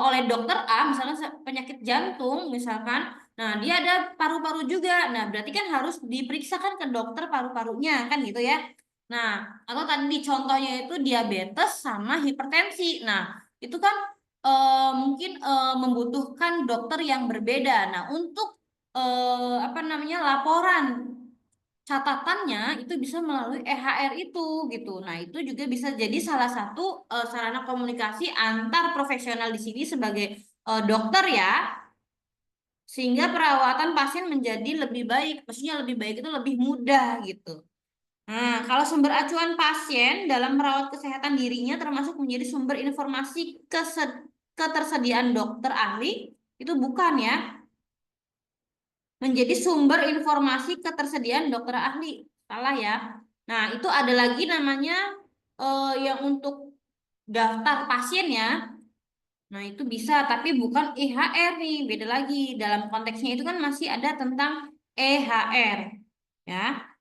oleh dokter A, misalnya penyakit jantung misalkan, nah dia ada paru-paru juga, nah berarti kan harus diperiksakan ke dokter paru-parunya kan gitu ya. Nah, atau tadi contohnya itu diabetes sama hipertensi, nah itu kan mungkin membutuhkan dokter yang berbeda. Nah, untuk apa namanya, laporan catatannya itu bisa melalui EHR itu gitu. Nah, itu juga bisa jadi salah satu sarana komunikasi antar profesional di sini sebagai dokter ya, sehingga perawatan pasien menjadi lebih baik. Maksudnya lebih baik itu lebih mudah gitu. Nah, kalau sumber acuan pasien dalam merawat kesehatan dirinya termasuk menjadi sumber informasi ketersediaan dokter ahli, itu bukan ya, menjadi sumber informasi ketersediaan dokter ahli. Salah ya. Nah, itu ada lagi namanya yang untuk daftar pasien ya. Nah, itu bisa, tapi bukan EHR nih, beda lagi. Dalam konteksnya itu kan masih ada tentang EHR. Ya.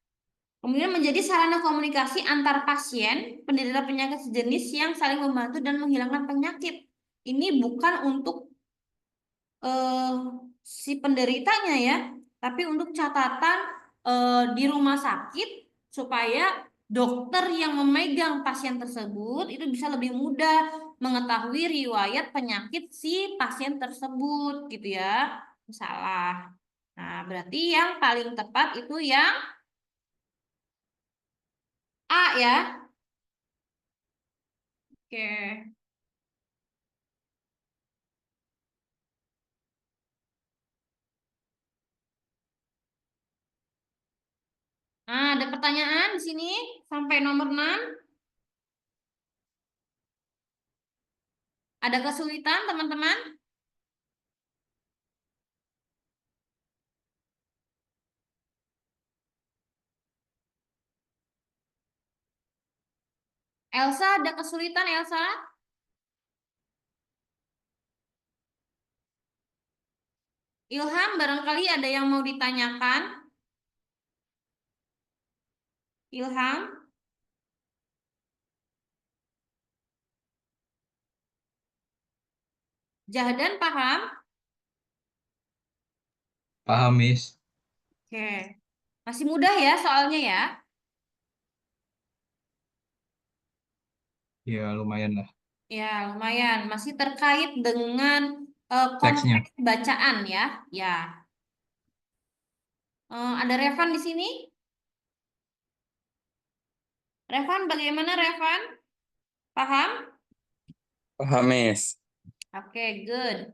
Kemudian menjadi sarana komunikasi antar pasien, penderita penyakit sejenis yang saling membantu dan menghilangkan penyakit. Ini bukan untuk eh, si penderitanya ya, tapi untuk catatan di rumah sakit supaya dokter yang memegang pasien tersebut itu bisa lebih mudah mengetahui riwayat penyakit si pasien tersebut gitu ya. Salah. Nah, berarti yang paling tepat itu yang A ya. Oke. Nah, ada pertanyaan di sini sampai nomor 6. Ada kesulitan, teman-teman? Elsa, ada kesulitan, Elsa? Ilham, barangkali ada yang mau ditanyakan? Ilham, Jahdan paham? Paham, Miss. Oke. Masih mudah ya soalnya ya. Ya, lumayan lah Ya, lumayan. Masih terkait dengan teksnya. konteks bacaan ya. Ya. Ada Revan di sini? Revan, bagaimana Revan? Paham? Paham, Miss. Oke, good.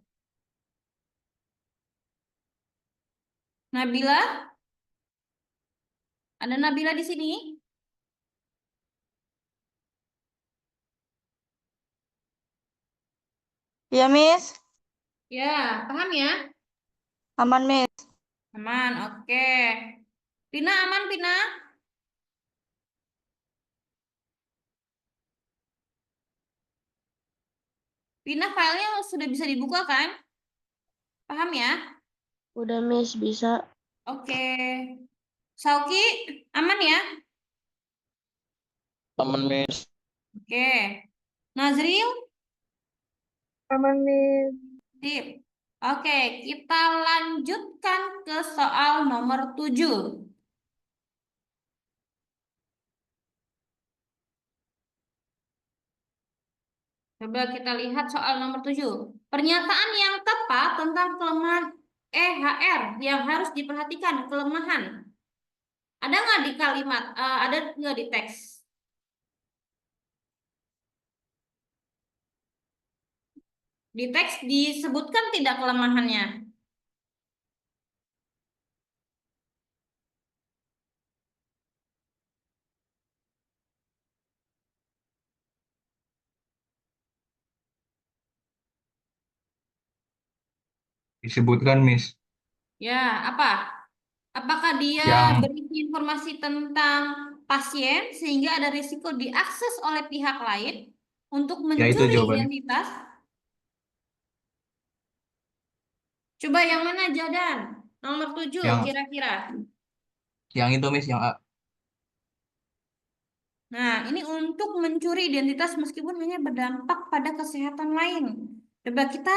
Nabila? Ada Nabila di sini? Ya, Miss. Ya, paham ya? Aman, Miss. Aman, oke. Pina aman, Pina? Pina filenya sudah bisa dibuka kan? Paham ya? Udah Miss, bisa. Oke. Sauki, aman ya? Aman, Miss. Oke. Nazril? Aman Miss. Sip. Oke, kita lanjutkan ke soal nomor 7. Coba kita lihat soal nomor 7. Pernyataan yang tepat tentang kelemahan EHR yang harus diperhatikan, kelemahan. Ada nggak di kalimat, ada nggak di teks? Di teks disebutkan tidak kelemahannya? Disebutkan, Miss. Ya, apa? Apakah dia Yang berisi informasi tentang pasien sehingga ada risiko diakses oleh pihak lain untuk ya itu mencuri jawabannya. identitas? Coba yang mana, Jadan? Nomor 7 Yang kira-kira. itu, Miss, yang A. Nah, ini untuk mencuri identitas meskipun hanya berdampak pada kesehatan lain. Coba kita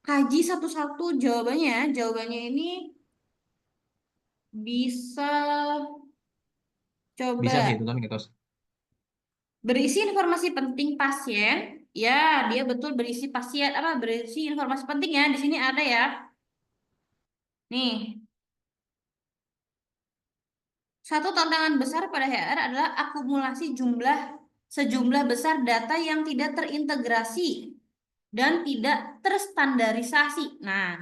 kaji satu-satu jawabannya. Jawabannya ini bisa Bisa sih coba itu, tapi nggak tahu. berisi informasi penting pasien. Ya, dia betul berisi pasien apa berisi informasi penting ya. Di sini ada ya. Nih, satu tantangan besar pada HR adalah akumulasi sejumlah besar data yang tidak terintegrasi dan tidak terstandarisasi. Nah,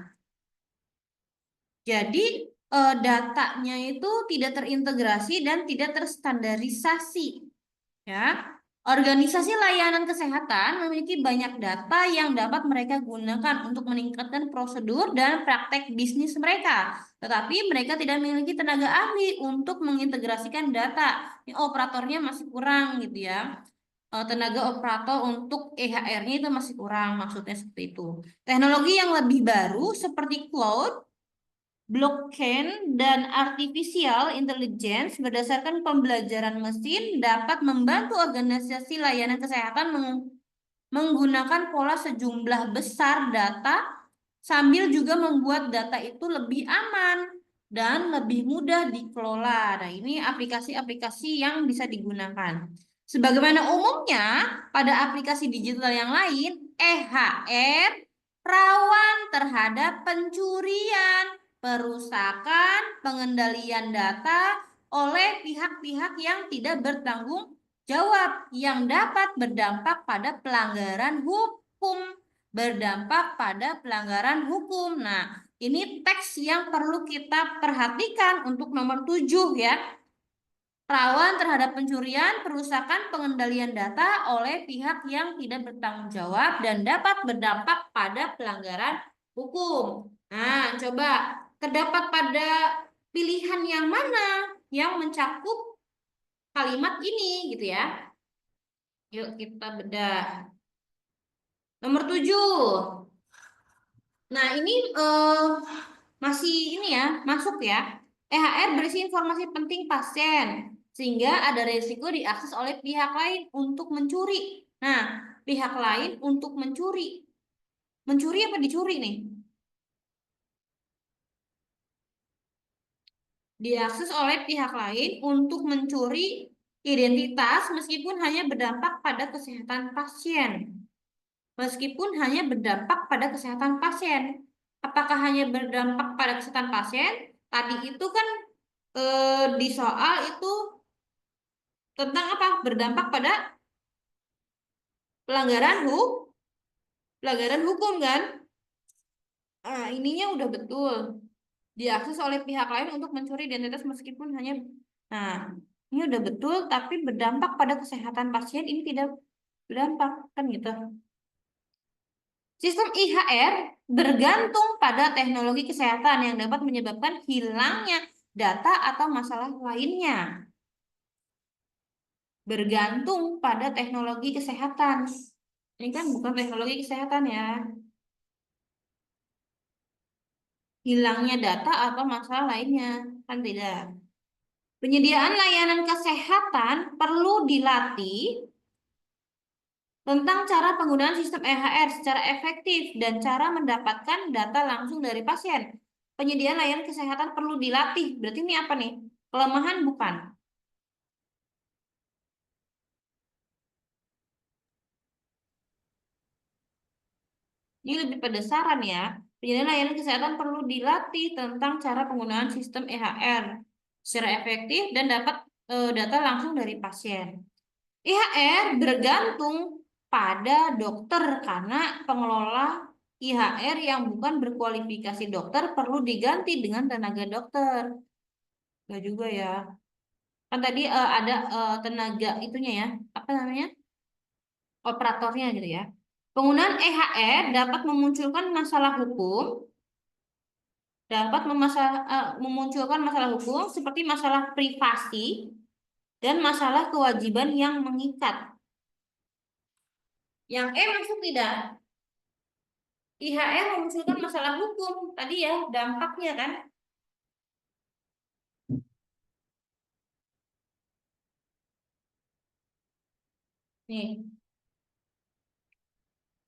jadi datanya itu tidak terintegrasi dan tidak terstandarisasi. Ya, organisasi layanan kesehatan memiliki banyak data yang dapat mereka gunakan untuk meningkatkan prosedur dan praktek bisnis mereka. Tetapi mereka tidak memiliki tenaga ahli untuk mengintegrasikan data. Ini operatornya masih kurang gitu ya. Tenaga operator untuk EHR-nya itu masih kurang, maksudnya seperti itu. Teknologi yang lebih baru seperti cloud, blockchain, dan artificial intelligence berdasarkan pembelajaran mesin dapat membantu organisasi layanan kesehatan menggunakan pola sejumlah besar data sambil juga membuat data itu lebih aman dan lebih mudah dikelola. Nah, ini aplikasi-aplikasi yang bisa digunakan. Sebagaimana umumnya pada aplikasi digital yang lain, EHR rawan terhadap pencurian, perusakan, pengendalian data oleh pihak-pihak yang tidak bertanggung jawab yang dapat berdampak pada pelanggaran hukum. Berdampak pada pelanggaran hukum. Nah, ini teks yang perlu kita perhatikan untuk nomor 7 ya. Rawan terhadap pencurian, perusakan, pengendalian data oleh pihak yang tidak bertanggung jawab dan dapat berdampak pada pelanggaran hukum. Nah, coba terdapat pada pilihan yang mana yang mencakup kalimat ini gitu ya. Yuk kita bedah. Nomor 7. Nah, ini masih ini ya, masuk ya. EHR berisi informasi penting pasien sehingga ada resiko diakses oleh pihak lain untuk mencuri. Nah, pihak lain untuk mencuri. Mencuri apa dicuri nih? diakses oleh pihak lain untuk mencuri identitas meskipun hanya berdampak pada kesehatan pasien. Meskipun hanya berdampak pada kesehatan pasien. Apakah hanya berdampak pada kesehatan pasien? Tadi itu kan di soal itu tentang apa? Berdampak pada pelanggaran hukum kan? Ininya udah betul. Diakses oleh pihak lain untuk mencuri identitas meskipun hanya ini udah betul tapi berdampak pada kesehatan pasien ini tidak berdampak kan gitu. Sistem IHR bergantung pada teknologi kesehatan yang dapat menyebabkan hilangnya data atau masalah lainnya. Bergantung pada teknologi kesehatan. Ini kan bukan teknologi kesehatan ya. Hilangnya data atau masalah lainnya, kan tidak. Penyediaan layanan kesehatan perlu dilatih tentang cara penggunaan sistem EHR secara efektif dan cara mendapatkan data langsung dari pasien. Penyediaan layanan kesehatan perlu dilatih. Berarti ini apa nih? Kelemahan bukan? Ini lebih pada saran ya. Penyediaan layanan kesehatan perlu dilatih tentang cara penggunaan sistem EHR secara efektif dan dapat data langsung dari pasien. IHR bergantung pada dokter karena pengelola IHR yang bukan berkualifikasi dokter perlu diganti dengan tenaga dokter. Enggak juga ya. Kan tadi ada tenaga itunya ya. Apa namanya? Operatornya gitu ya. Penggunaan EHR dapat memunculkan masalah hukum, memunculkan masalah hukum seperti masalah privasi dan masalah kewajiban yang mengikat. Yang masuk tidak? IHR memunculkan masalah hukum tadi ya, dampaknya kan? Nih.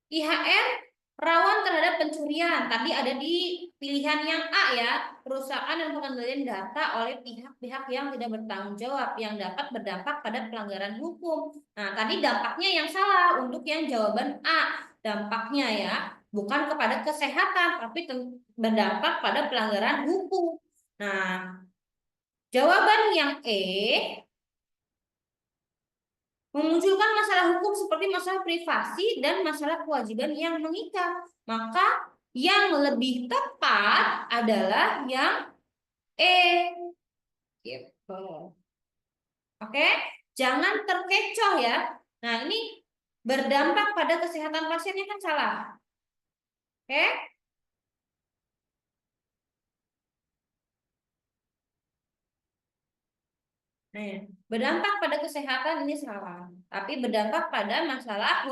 IHR rawan terhadap pencurian. Tadi ada di pilihan yang A ya, perusahaan dan pengendalian data oleh pihak-pihak yang tidak bertanggung jawab yang dapat berdampak pada pelanggaran hukum. Nah, tadi dampaknya yang salah untuk yang jawaban A. Dampaknya ya, bukan kepada kesehatan, tapi berdampak pada pelanggaran hukum. Nah, jawaban yang E memunculkan masalah hukum seperti masalah privasi dan masalah kewajiban yang mengikat. Maka yang lebih tepat adalah yang E. Gitu. Oke, jangan terkecoh ya. Nah, ini berdampak pada kesehatan pasiennya kan salah. Oke? Nah, berdampak pada kesehatan ini salah, tapi berdampak pada masalah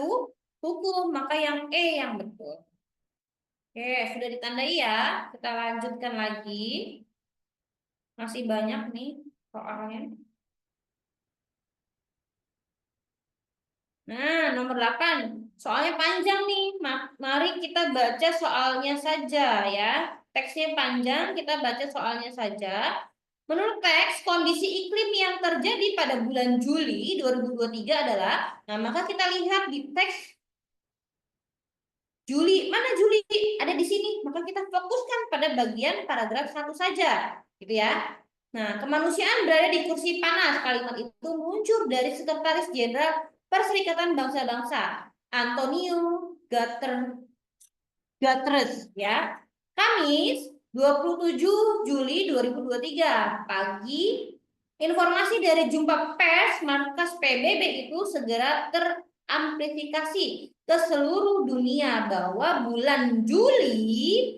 hukum, maka yang E yang betul. Oke, sudah ditandai ya. Kita lanjutkan lagi. Masih banyak nih soalnya. Nah, nomor 8. Soalnya panjang nih. Mari kita baca soalnya saja ya. Teksnya panjang, kita baca soalnya saja. Menurut teks, kondisi iklim yang terjadi pada bulan Juli 2023 adalah, nah maka kita lihat di teks Juli, mana Juli? Ada di sini, maka kita fokuskan pada bagian paragraf 1 saja, gitu ya. Nah, kemanusiaan berada di kursi panas. Kalimat itu muncul dari Sekretaris Jenderal Perserikatan Bangsa-Bangsa, Antonio Guterres, ya. Kamis, 27 Juli 2023 pagi, informasi dari jumpa pers markas PBB itu segera teramplifikasi ke seluruh dunia bahwa bulan Juli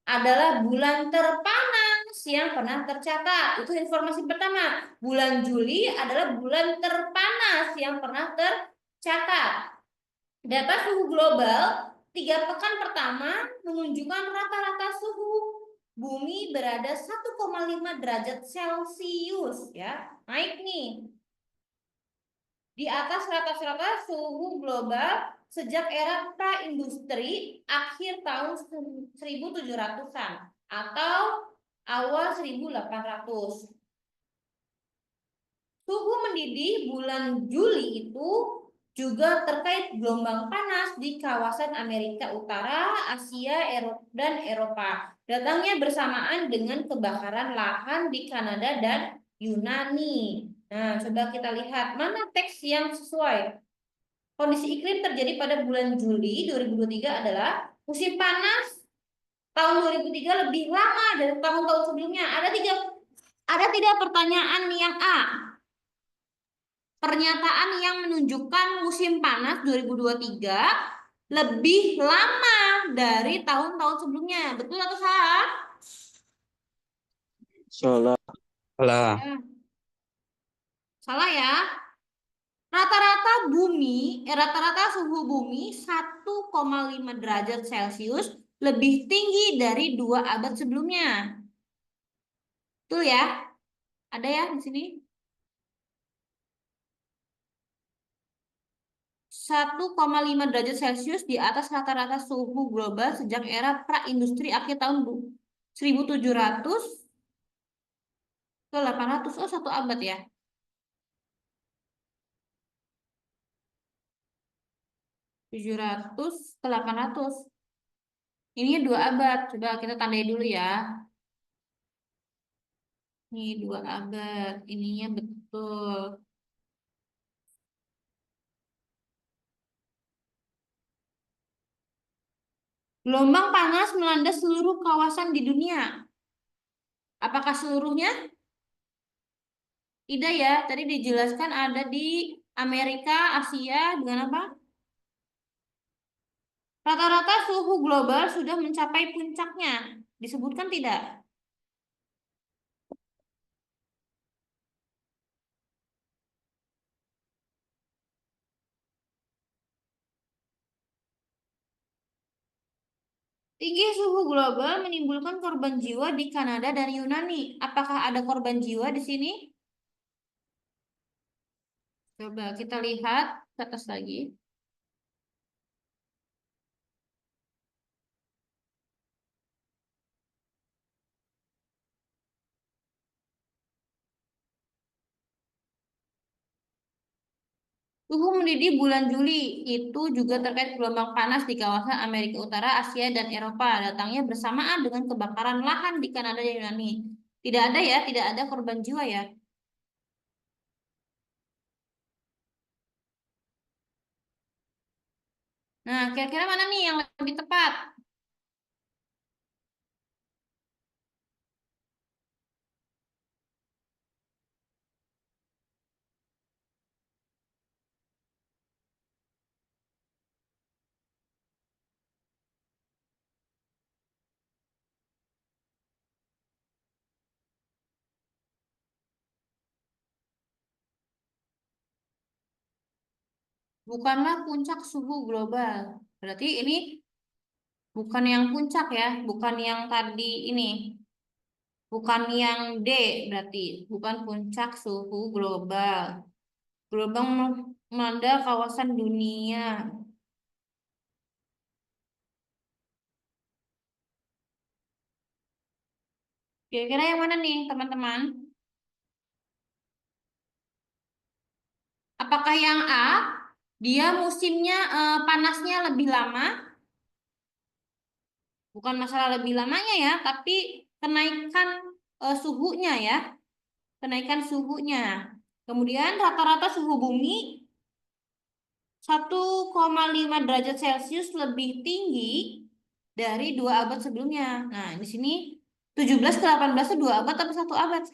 adalah bulan terpanas yang pernah tercatat. Itu informasi pertama. Bulan Juli adalah bulan terpanas yang pernah tercatat. Data suhu global 3 pekan pertama menunjukkan rata-rata suhu bumi berada 1,5 derajat Celcius ya. Naik nih. Di atas rata-rata suhu global sejak era pra-industri akhir tahun 1700-an atau awal 1800. Suhu mendidih bulan Juli itu juga terkait gelombang panas di kawasan Amerika Utara, Asia, dan Eropa. Datangnya bersamaan dengan kebakaran lahan di Kanada dan Yunani. Nah, coba kita lihat mana teks yang sesuai. Kondisi iklim terjadi pada bulan Juli 2023 adalah musim panas tahun 2003 lebih lama dari tahun-tahun sebelumnya. Ada tidak pertanyaan yang A? Pernyataan yang menunjukkan musim panas 2023 lebih lama dari tahun-tahun sebelumnya. Betul atau salah? Salah. Salah. Ya. Salah ya. Rata-rata suhu bumi 1,5 derajat Celcius lebih tinggi dari 2 abad sebelumnya. Betul ya? Ada ya di sini? 1,5 derajat Celcius di atas rata-rata suhu global sejak era pra-industri akhir tahun 1700 ke 800. Oh, 1 abad ya. 700 ke 800. Ini 2 abad. Coba kita tandai dulu ya. Ini 2 abad. Ininya betul. Gelombang panas melanda seluruh kawasan di dunia. Apakah seluruhnya? Tidak ya. Tadi dijelaskan ada di Amerika, Asia, dengan apa? Rata-rata suhu global sudah mencapai puncaknya. Disebutkan tidak? Tinggi suhu global menimbulkan korban jiwa di Kanada dan Yunani. Apakah ada korban jiwa di sini? Coba kita lihat ke atas lagi. Suhu mendidih bulan Juli itu juga terkait gelombang panas di kawasan Amerika Utara, Asia, dan Eropa. Datangnya bersamaan dengan kebakaran lahan di Kanada dan Yunani. Tidak ada ya, tidak ada korban jiwa ya. Nah, kira-kira mana nih yang lebih tepat? Bukanlah puncak suhu global. Berarti ini bukan yang puncak ya, bukan yang tadi ini. Bukan yang D berarti, bukan puncak suhu global. Gelombang melanda kawasan dunia. Kira-kira yang mana nih, teman-teman? Apakah yang A, dia musimnya panasnya lebih lama? Bukan masalah lebih lamanya ya, tapi kenaikan suhunya ya. Kenaikan suhunya. Kemudian rata-rata suhu bumi 1,5 derajat Celcius lebih tinggi dari 2 abad sebelumnya. Nah, di sini 17 ke 18 itu 2 abad atau 1 abad?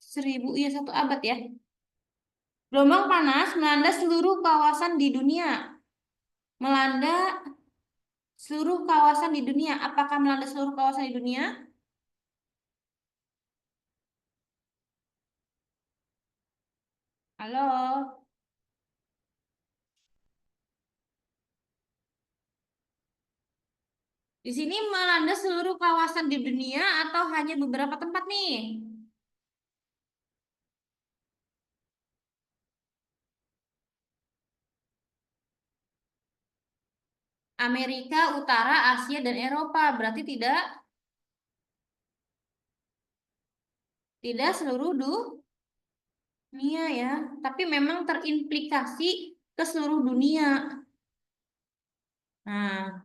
1000, iya 1 abad ya. Gelombang panas melanda seluruh kawasan di dunia. Melanda seluruh kawasan di dunia. Apakah melanda seluruh kawasan di dunia? Halo? Di sini melanda seluruh kawasan di dunia atau hanya beberapa tempat nih? A. Amerika Utara, Asia, dan Eropa. Berarti tidak seluruh dunia ya. Tapi memang terimplikasi ke seluruh dunia. Nah,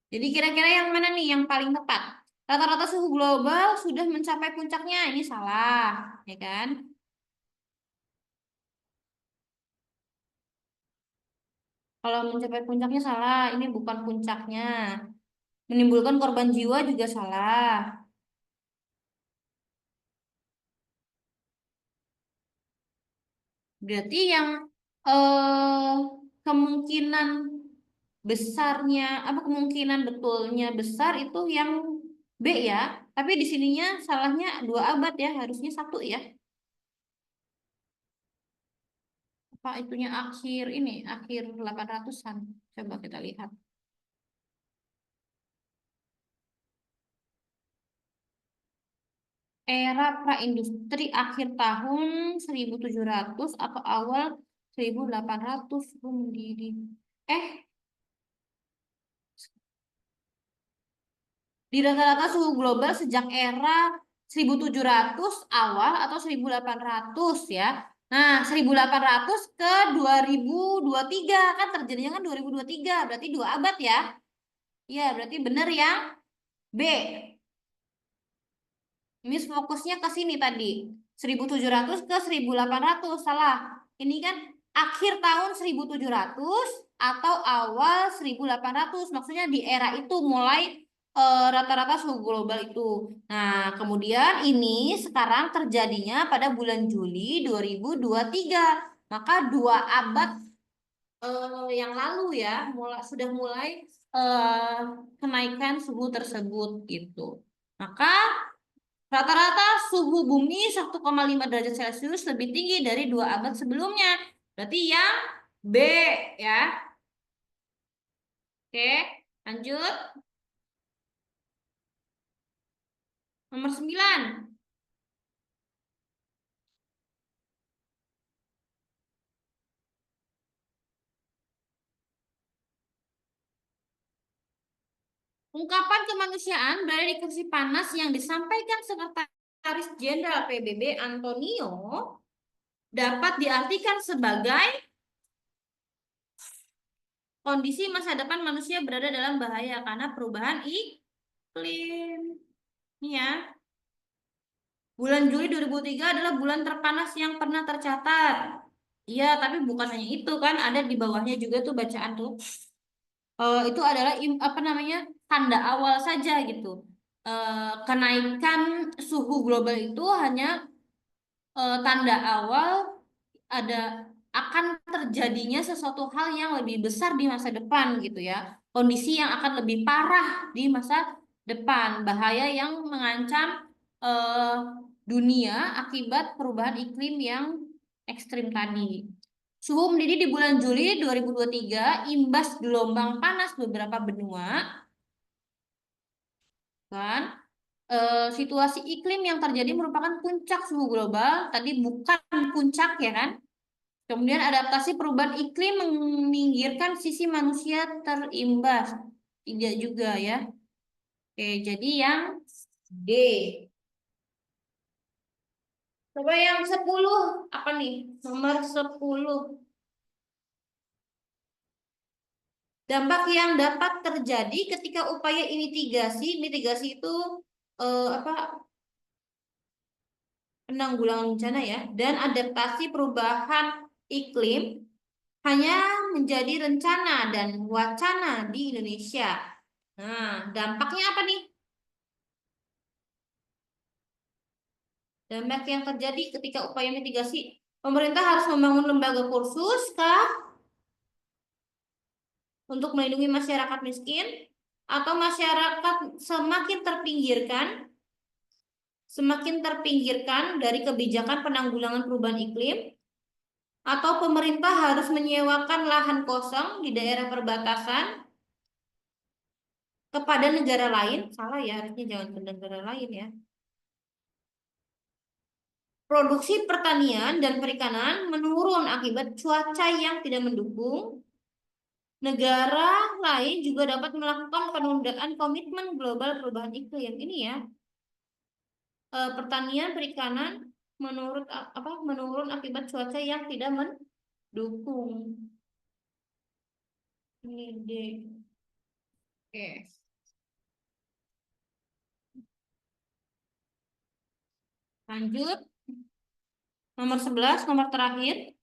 jadi kira-kira yang mana nih yang paling tepat? Rata-rata suhu global sudah mencapai puncaknya. Ini salah, ya kan? Kalau mencapai puncaknya salah, ini bukan puncaknya. Menimbulkan korban jiwa juga salah. Berarti yang eh, kemungkinan besarnya, apa kemungkinan betulnya besar itu yang B ya. Tapi di sininya salahnya 2 abad ya, harusnya 1 ya. Apa itunya akhir ini, akhir 800-an. Coba kita lihat. Era praindustri akhir tahun 1700 atau awal 1800 mendidih. Di rata-rata suhu global sejak era 1700 awal atau 1800 ya. Nah, 1800 ke 2023 kan terjadinya kan 2023, berarti 2 abad ya. Iya, berarti benar yang B. Miss fokusnya ke sini tadi. 1700 ke 1800 salah. Ini kan akhir tahun 1700 atau awal 1800. Maksudnya di era itu mulai rata-rata suhu global itu. Nah, kemudian ini sekarang terjadinya pada bulan Juli 2023. Maka 2 abad yang lalu ya sudah mulai kenaikan suhu tersebut gitu. Maka rata-rata suhu bumi 1,5 derajat Celcius lebih tinggi dari 2 abad sebelumnya. Berarti yang B ya. Oke, lanjut. Nomor 9. Ungkapan kemanusiaan berada di kursi panas yang disampaikan Sekretaris Jenderal PBB Antonio dapat diartikan sebagai kondisi masa depan manusia berada dalam bahaya karena perubahan iklim. Ini ya. Bulan Juli 2003 adalah bulan terpanas yang pernah tercatat. Iya, tapi bukan hanya itu kan, ada di bawahnya juga tuh bacaan tuh. Itu adalah apa namanya tanda awal saja gitu. Kenaikan suhu global itu hanya tanda awal ada akan terjadinya sesuatu hal yang lebih besar di masa depan gitu ya. Kondisi yang akan lebih parah di masa depan, bahaya yang mengancam eh, dunia akibat perubahan iklim yang ekstrim tadi. Suhu mendidih di bulan Juli 2023 imbas gelombang panas beberapa benua kan. Situasi iklim yang terjadi merupakan puncak suhu global, tadi bukan puncak ya kan. Kemudian adaptasi perubahan iklim meminggirkan sisi manusia terimbas. Tidak juga ya. Oke, jadi yang D. Coba yang 10. Apa nih? Nomor 10. Dampak yang dapat terjadi ketika upaya mitigasi. Mitigasi itu apa? Penanggulangan bencana ya. Dan adaptasi perubahan iklim hanya menjadi rencana dan wacana di Indonesia. Nah, dampaknya apa nih? Dampak yang terjadi ketika upaya mitigasi, pemerintah harus membangun lembaga kursus kah untuk melindungi masyarakat miskin atau masyarakat semakin terpinggirkan dari kebijakan penanggulangan perubahan iklim, atau pemerintah harus menyewakan lahan kosong di daerah perbatasan kepada negara lain. Salah ya, harusnya jangan ke negara lain ya. Produksi pertanian dan perikanan menurun akibat cuaca yang tidak mendukung. Negara lain juga dapat melakukan penundaan komitmen global perubahan iklim. Ini ya, pertanian perikanan menurun akibat cuaca yang tidak mendukung. Ini deh. Oke. Lanjut. Nomor 11, nomor terakhir.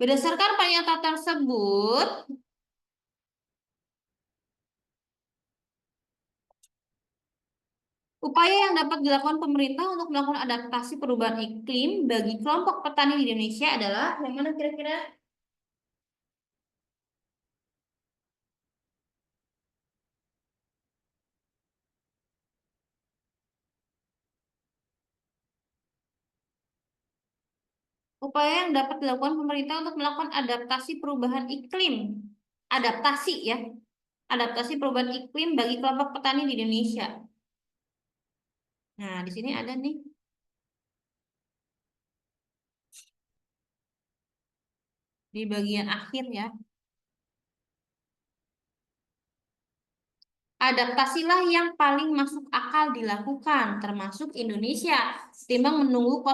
Berdasarkan pernyataan tersebut, upaya yang dapat dilakukan pemerintah untuk melakukan adaptasi perubahan iklim bagi kelompok petani di Indonesia adalah yang mana kira-kira? Upaya yang dapat dilakukan pemerintah untuk melakukan adaptasi perubahan iklim. Adaptasi ya. Adaptasi perubahan iklim bagi kelompok petani di Indonesia. Nah, di sini ada nih. Di bagian akhir ya. Adaptasilah yang paling masuk akal dilakukan, termasuk Indonesia, ketimbang menunggu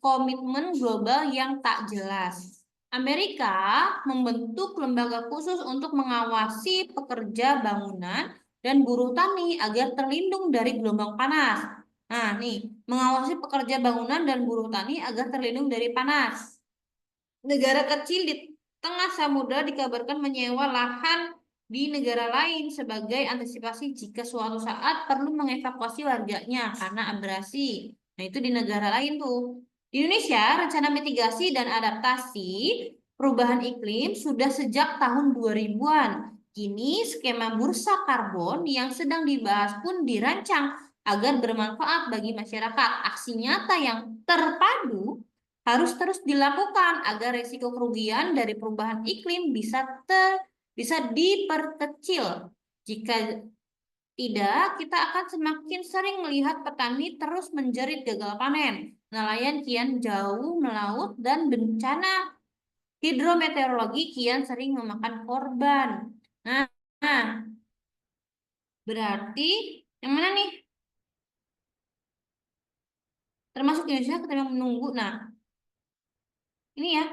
komitmen global yang tak jelas. Amerika membentuk lembaga khusus untuk mengawasi pekerja bangunan dan buruh tani agar terlindung dari gelombang panas. Nah, nih, mengawasi pekerja bangunan dan buruh tani agar terlindung dari panas. Negara kecil di tengah samudra dikabarkan menyewa lahan di negara lain sebagai antisipasi jika suatu saat perlu mengevakuasi warganya karena abrasi. Nah, itu di negara lain tuh. Di Indonesia, rencana mitigasi dan adaptasi perubahan iklim sudah sejak tahun 2000-an. Kini skema bursa karbon yang sedang dibahas pun dirancang agar bermanfaat bagi masyarakat. Aksi nyata yang terpadu harus terus dilakukan agar resiko kerugian dari perubahan iklim bisa diperkecil. Jika tidak, kita akan semakin sering melihat petani terus menjerit gagal panen, nelayan kian jauh melaut, dan bencana hidrometeorologi kian sering memakan korban. Nah, berarti yang mana nih? Termasuk Indonesia kita menunggu. Nah, ini ya.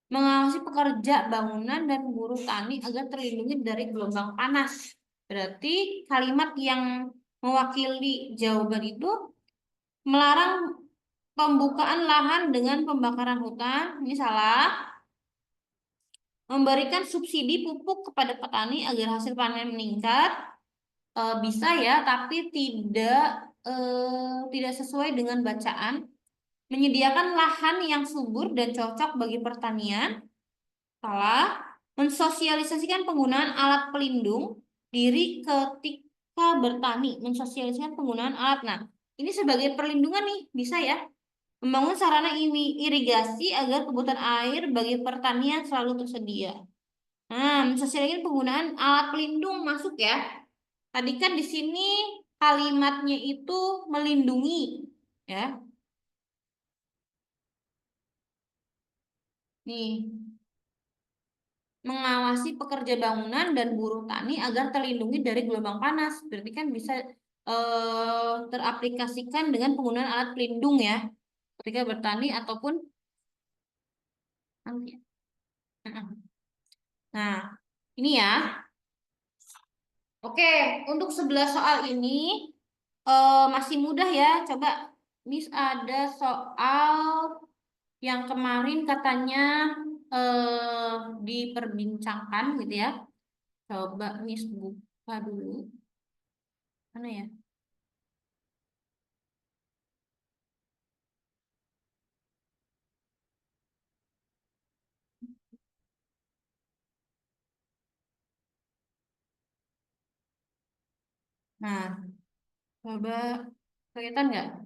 Mengawasi pekerja bangunan dan buruh tani agar terlindungi dari gelombang panas. Berarti kalimat yang mewakili jawaban itu melarang pembukaan lahan dengan pembakaran hutan. Ini salah. Memberikan subsidi pupuk kepada petani agar hasil panen meningkat. Bisa ya, tapi tidak sesuai dengan bacaan. Menyediakan lahan yang subur dan cocok bagi pertanian. Salah. Mensosialisasikan penggunaan alat pelindung diri ketika bertani. Mensosialisasikan penggunaan alat. Nah, ini sebagai perlindungan nih, bisa ya. Membangun sarana irigasi agar kebutuhan air bagi pertanian selalu tersedia. Nah, mensosialisasikan penggunaan alat pelindung masuk ya. Tadi kan di sini kalimatnya itu melindungi, ya. Nih, mengawasi pekerja bangunan dan buruh tani agar terlindungi dari gelombang panas. Berarti kan bisa teraplikasikan dengan penggunaan alat pelindung ya, ketika bertani ataupun nah, ini ya. Oke, untuk 11 soal ini masih mudah ya. Coba Miss ada soal yang kemarin katanya diperbincangkan gitu ya. Coba Miss buka dulu. Mana ya? Nah, coba kelihatan nggak?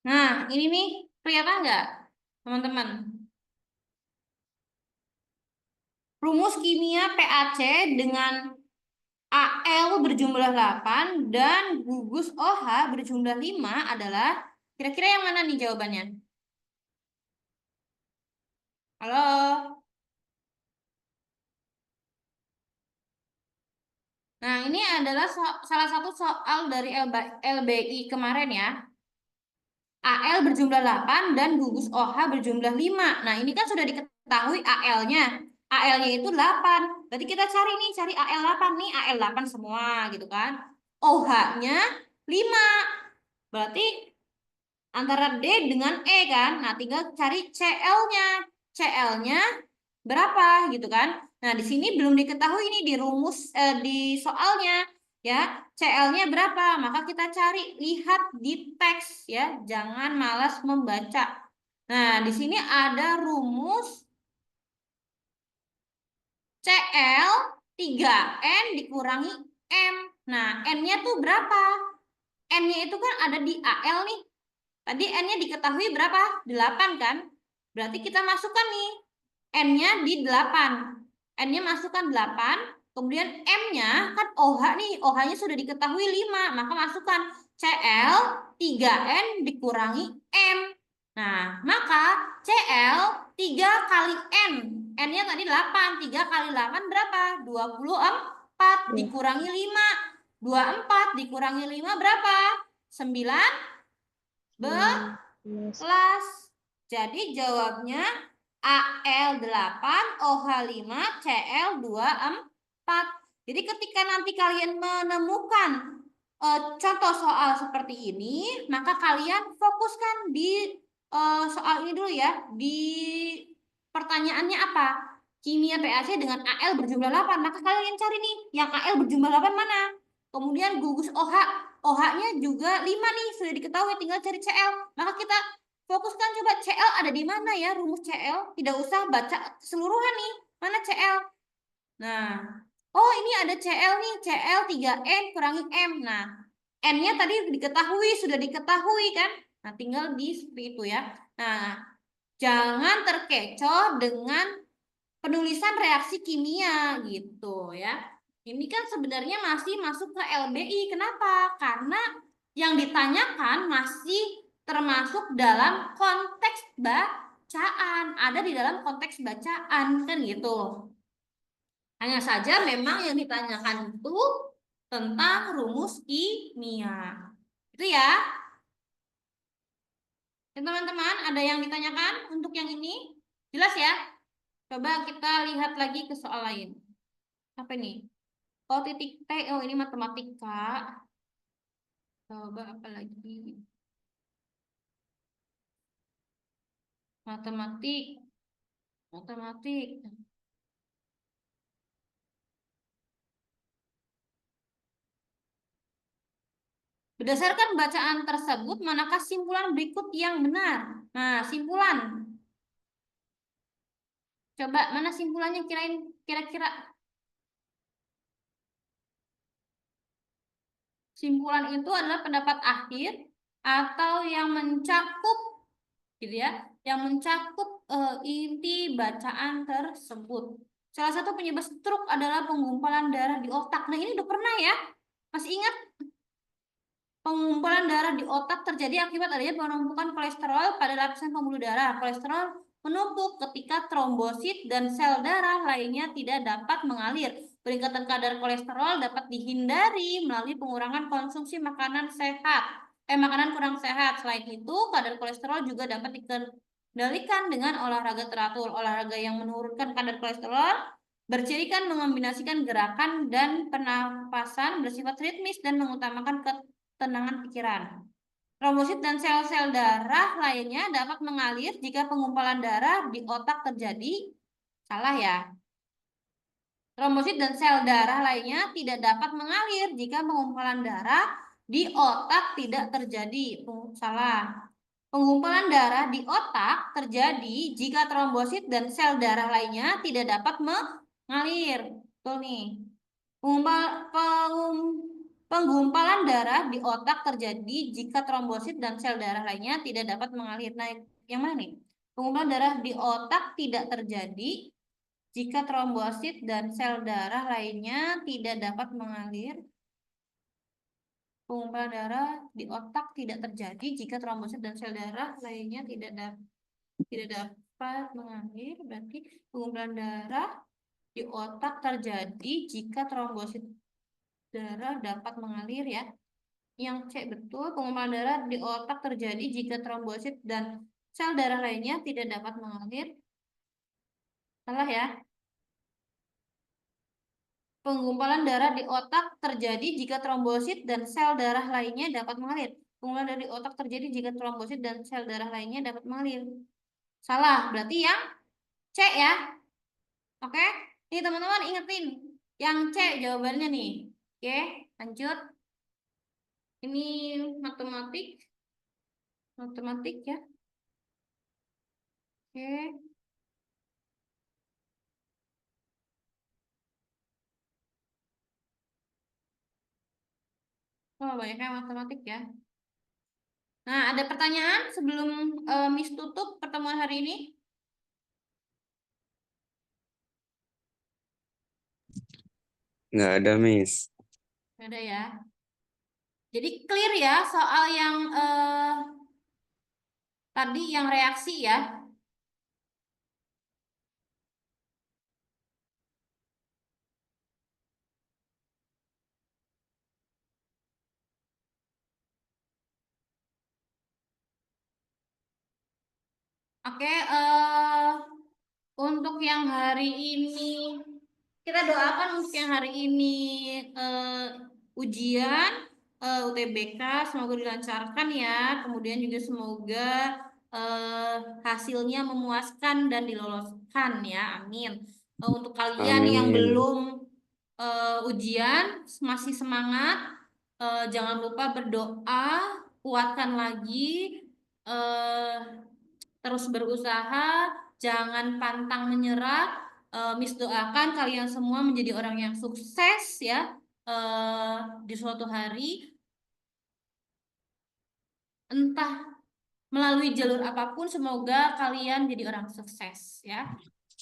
Nah, ini nih kelihatan nggak, teman-teman? Rumus kimia PaC dengan Al berjumlah 8 dan gugus OH berjumlah 5 adalah kira-kira yang mana nih jawabannya? Halo? Nah, ini adalah salah satu soal dari LBI kemarin ya. Al berjumlah 8 dan gugus OH berjumlah 5. Nah, ini kan sudah diketahui AL-nya. AL-nya itu 8. Berarti kita cari nih, cari AL 8 nih, AL 8 semua gitu kan. OH-nya 5. Berarti antara D dengan E kan. Nah, tinggal cari CL-nya. CL-nya berapa gitu kan. Nah, di sini belum diketahui ini di rumus di soalnya ya. CL-nya berapa? Maka kita cari, lihat di teks ya. Jangan malas membaca. Nah, di sini ada rumus CL 3N dikurangi M. Nah, N-nya tuh berapa? N-nya itu kan ada di AL nih. Tadi N-nya diketahui berapa? 8 kan? Berarti kita masukkan nih. N-nya di 8. N-nya masukkan 8. Kemudian M-nya kan OH nih. OH-nya sudah diketahui 5. Maka masukkan CL 3N dikurangi M. Nah, maka CL 3 kali N. N-nya tadi 8. 3 kali 8 berapa? 24 dikurangi 5. 24 dikurangi 5 berapa? 19. Jadi jawabnya AL 8, OH 5, CL 24. Jadi ketika nanti kalian menemukan contoh soal seperti ini, maka kalian fokuskan di soal ini dulu ya. Di pertanyaannya apa? Kimia PaC dengan AL berjumlah 8. Maka kalian cari nih, yang AL berjumlah 8 mana? Kemudian gugus OH. OH-nya juga 5 nih, sudah diketahui, tinggal cari CL. Maka kita fokuskan coba CL ada di mana ya, rumus CL. Tidak usah baca keseluruhan nih. Mana CL? Nah, oh ini ada CL nih, CL 3N kurangi M. Nah, N-nya tadi diketahui, sudah diketahui kan? Nah, tinggal di seperti itu ya. Nah, jangan terkecoh dengan penulisan reaksi kimia gitu ya. Ini kan sebenarnya masih masuk ke LBI. Kenapa? Karena yang ditanyakan masih termasuk dalam konteks bacaan. Ada di dalam konteks bacaan kan gitu. Hanya saja memang yang ditanyakan itu tentang rumus kimia. Itu ya. Teman-teman, ada yang ditanyakan untuk yang ini? Jelas ya? Coba kita lihat lagi ke soal lain. Apa ini? Oh, titik T. Oh, ini matematika. Coba apa lagi? Matematik. Matematik. Berdasarkan bacaan tersebut, manakah simpulan berikut yang benar? Nah, simpulan. Coba, mana simpulannya kira-kira? Simpulan itu adalah pendapat akhir atau yang mencakup gitu ya, yang mencakup inti bacaan tersebut. Salah satu penyebab stroke adalah penggumpalan darah di otak. Nah, ini udah pernah ya? Masih ingat? Pengumpulan darah di otak terjadi akibat adanya penumpukan kolesterol pada lapisan pembuluh darah. Kolesterol menumpuk ketika trombosit dan sel darah lainnya tidak dapat mengalir. Peningkatan kadar kolesterol dapat dihindari melalui pengurangan konsumsi makanan sehat. Makanan kurang sehat. Selain itu, kadar kolesterol juga dapat dikendalikan dengan olahraga teratur. Olahraga yang menurunkan kadar kolesterol bercirikan mengombinasikan gerakan dan pernapasan bersifat ritmis dan mengutamakan ketenangan pikiran. Trombosit dan sel-sel darah lainnya dapat mengalir jika pengumpulan darah di otak terjadi. Salah ya. Trombosit dan sel darah lainnya tidak dapat mengalir jika pengumpulan darah di otak tidak terjadi. Salah. Pengumpulan darah di otak terjadi jika trombosit dan sel darah lainnya tidak dapat mengalir. Betul nih. Penggumpalan darah di otak terjadi jika trombosit dan sel darah lainnya tidak dapat mengalir. Nah, yang mana nih? Penggumpalan darah di otak tidak terjadi jika trombosit dan sel darah lainnya tidak dapat mengalir. Penggumpalan darah di otak tidak terjadi jika trombosit dan sel darah lainnya tidak dapat mengalir. Berarti pengumpulan darah di otak terjadi jika trombosit darah dapat mengalir ya. Yang C betul, pengumpulan darah di otak terjadi jika trombosit dan sel darah lainnya tidak dapat mengalir. Salah ya. Penggumpalan darah di otak terjadi jika trombosit dan sel darah lainnya dapat mengalir. Penggumpalan darah di otak terjadi jika trombosit dan sel darah lainnya dapat mengalir. Salah, berarti yang C ya. Oke, nih teman-teman ingetin yang C jawabannya nih. Oke, lanjut. Ini matematik, matematik ya. Oke. Oh, banyaknya matematik ya. Nah, ada pertanyaan sebelum Miss tutup pertemuan hari ini? Nggak ada, Miss. Nggak ada ya. Jadi clear ya soal yang tadi yang reaksi ya. Oke, untuk yang hari ini kita doakan untuk yang hari ini ujian UTBK semoga dilancarkan ya. Kemudian juga semoga hasilnya memuaskan dan diloloskan ya. Amin. Untuk kalian yang Amin. belum ujian masih semangat, jangan lupa berdoa, kuatkan lagi, terus berusaha, jangan pantang menyerah. Miss doakan kalian semua menjadi orang yang sukses ya di suatu hari, entah melalui jalur apapun, semoga kalian jadi orang sukses ya.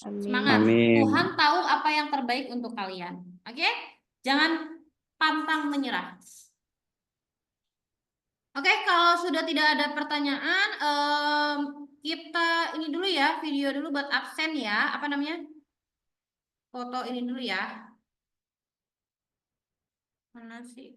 Amin. Semangat. Amin. Tuhan tahu apa yang terbaik untuk kalian. Oke? Jangan pantang menyerah. Oke, kalau sudah tidak ada pertanyaan, kita ini dulu ya, video dulu buat absen ya. Apa namanya? Foto ini dulu ya. Mana sih?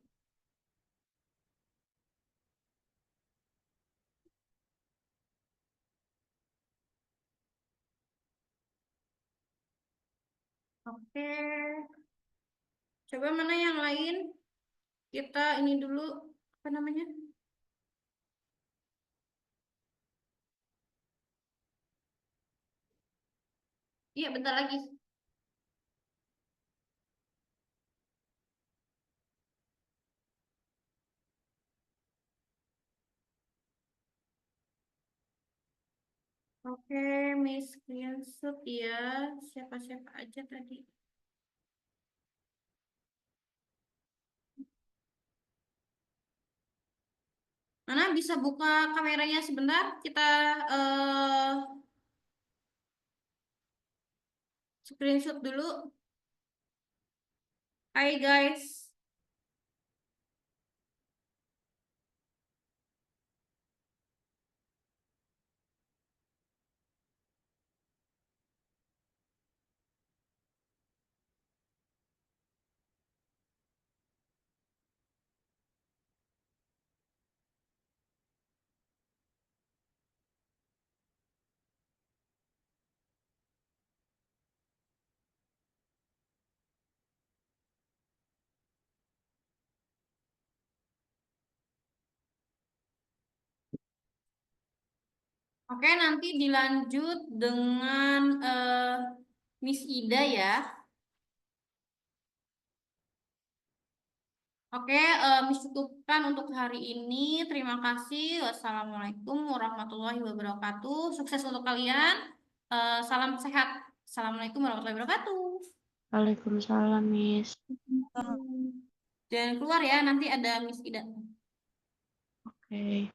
Oke. Coba mana yang lain? Kita ini dulu, apa namanya? Iya, bentar lagi. Oke, Miss screenshot ya. Siapa-siapa aja tadi. Mana bisa buka kameranya sebentar? Kita screenshot dulu. Hai guys. Oke, nanti dilanjut dengan Miss Ida ya. Oke, Miss cukupkan untuk hari ini. Terima kasih. Wassalamualaikum warahmatullahi wabarakatuh. Sukses untuk kalian. Salam sehat. Assalamualaikum warahmatullahi wabarakatuh. Waalaikumsalam, Miss. Hmm. Jangan keluar ya, nanti ada Miss Ida. Oke.